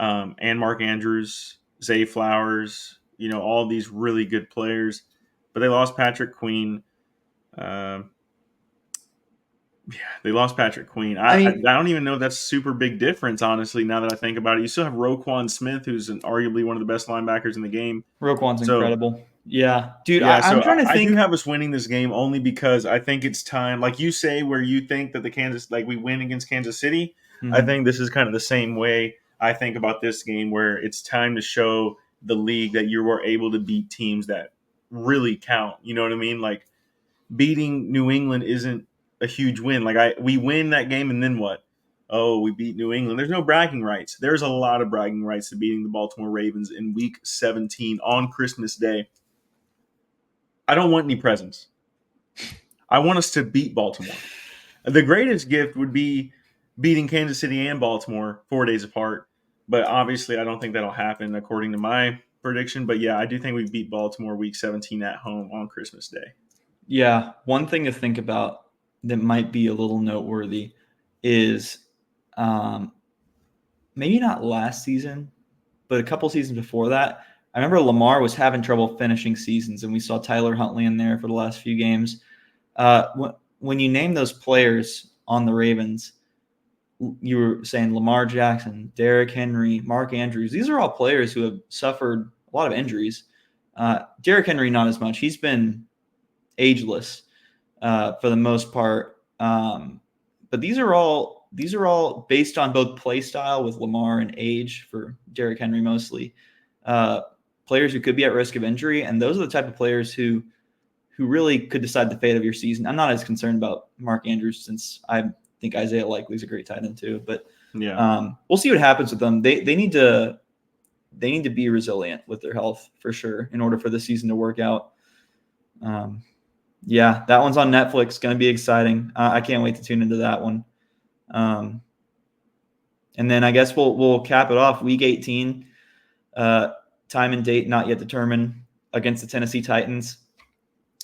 and Mark Andrews, Zay Flowers, all these really good players, but they lost Patrick Queen. Um yeah, they lost Patrick Queen. I I mean, don't even know if that's a super big difference, honestly. Now that I think about it, you still have Roquan Smith, who's arguably one of the best linebackers in the game. Roquan's So incredible. Yeah, dude, yeah, I'm so trying to I do think. have us winning this game only because I think it's time. Like you say, where you think that we win against Kansas City. I Mhm. think this is kind of the same way I think about this game, where it's time to show the league that you were able to beat teams that really count. You know what I mean? Like beating New England isn't a huge win. Like we win that game and then what? Oh, we beat New England. There's no bragging rights. There's a lot of bragging rights to beating the Baltimore Ravens in week 17 on Christmas Day. I don't want any presents. I want us to beat Baltimore. The greatest gift would be beating Kansas City and Baltimore 4 days apart. But obviously, I don't think that'll happen according to my prediction. But yeah, I do think we beat Baltimore week 17 at home on Christmas Day. Yeah, one thing to think about that might be a little noteworthy is um, maybe not last season, but a couple seasons before that. I remember Lamar was having trouble finishing seasons, and we saw Tyler Huntley in there for the last few games. When you name those players on the Ravens, you were saying Lamar Jackson, Derrick Henry, Mark Andrews. These are all players who have suffered a lot of injuries. Derrick Henry, not as much. He's been ageless for the most part. But these are all based on both play style with Lamar and age for Derrick Henry mostly. Uh, Players who could be at risk of injury, and those are the type of players who really could decide the fate of your season. I'm not as concerned about Mark Andrews since I think Isaiah Likely's a great tight end too. But Yeah. we'll see what happens with them. They need to be resilient with their health for sure in order for the season to work out. Yeah, that one's on Netflix. Going to be exciting. I can't wait to tune into that one. And then I guess we'll cap it off. Week 18, time and date not yet determined, against the Tennessee Titans.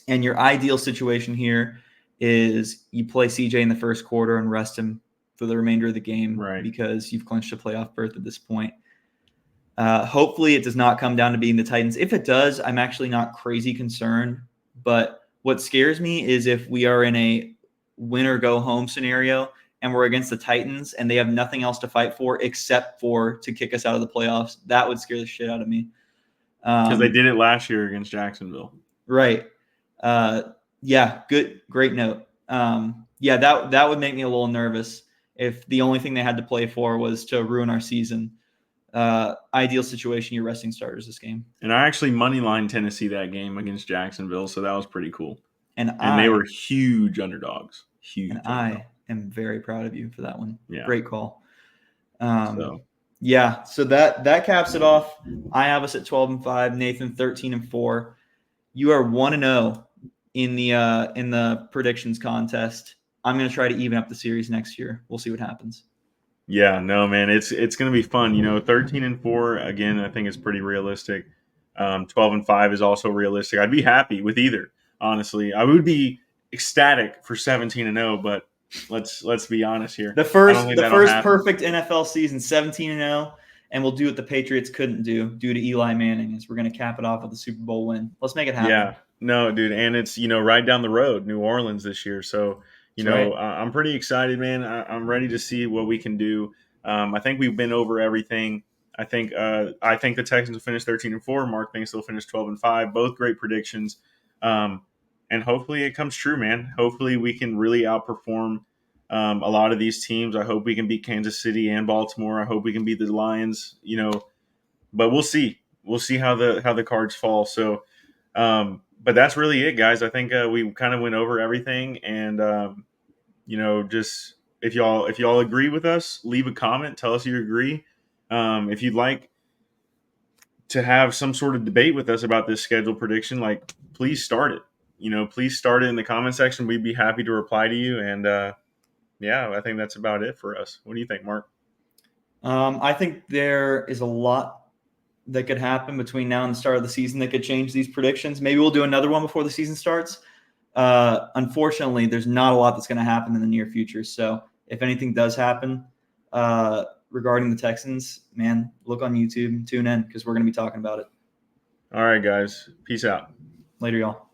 And your ideal situation here is you play CJ in the first quarter and rest him for the remainder of the game, Right. because you've clinched a playoff berth at this point. Hopefully it does not come down to beating the Titans. If it does, I'm actually not crazy concerned. But what scares me is if we are in a win or go home scenario and we're against the Titans and they have nothing else to fight for except for to kick us out of the playoffs. That would scare the shit out of me. Because they did it last year against Jacksonville. Right. Yeah, great note. Yeah, that would make me a little nervous if the only thing they had to play for was to ruin our season. Ideal situation, you're resting starters this game. And I actually moneylined Tennessee that game against Jacksonville, so that was pretty cool. And they were huge underdogs. I am very proud of you for that one. Yeah. Great call. So that caps it off. I have us at 12-5. Nathan 13-4. You are 1-0 in the predictions contest. I'm going to try to even up the series next year. We'll see what happens. Yeah, no, man, it's going to be fun. 13-4 again, I think is pretty realistic. 12-5 is also realistic. I'd be happy with either. Honestly, I would be ecstatic for 17-0, but Let's be honest here. The I don't first think the that'll first happen. perfect NFL season, 17-0, and we'll do what the Patriots couldn't do due to Eli Manning. Is we're going to cap it off with a Super Bowl win. Let's make it happen. Yeah, no, dude, and it's right down the road, New Orleans this year. So That's right. I'm pretty excited, man. I'm ready to see what we can do. I think we've been over everything. I think the Texans will finish 13-4. Mark thinks they'll finish 12-5. Both great predictions, um, and hopefully it comes true, man. Hopefully we can really outperform a lot of these teams. I hope we can beat Kansas City and Baltimore. I hope we can beat the Lions. But we'll see. We'll see how the cards fall. So. But that's really it, guys. I think we kind of went over everything, and just if y'all agree with us, leave a comment. Tell us you agree. If you'd like to have some sort of debate with us about this schedule prediction, like please start it. Please start it in the comment section. We'd be happy to reply to you. And yeah, I think that's about it for us. What do you think, Mark? I think there is a lot that could happen between now and the start of the season that could change these predictions. Maybe we'll do another one before the season starts. Unfortunately, there's not a lot that's going to happen in the near future. So if anything does happen regarding the Texans, man, look on YouTube and tune in because we're going to be talking about it. All right, guys. Peace out. Later, y'all.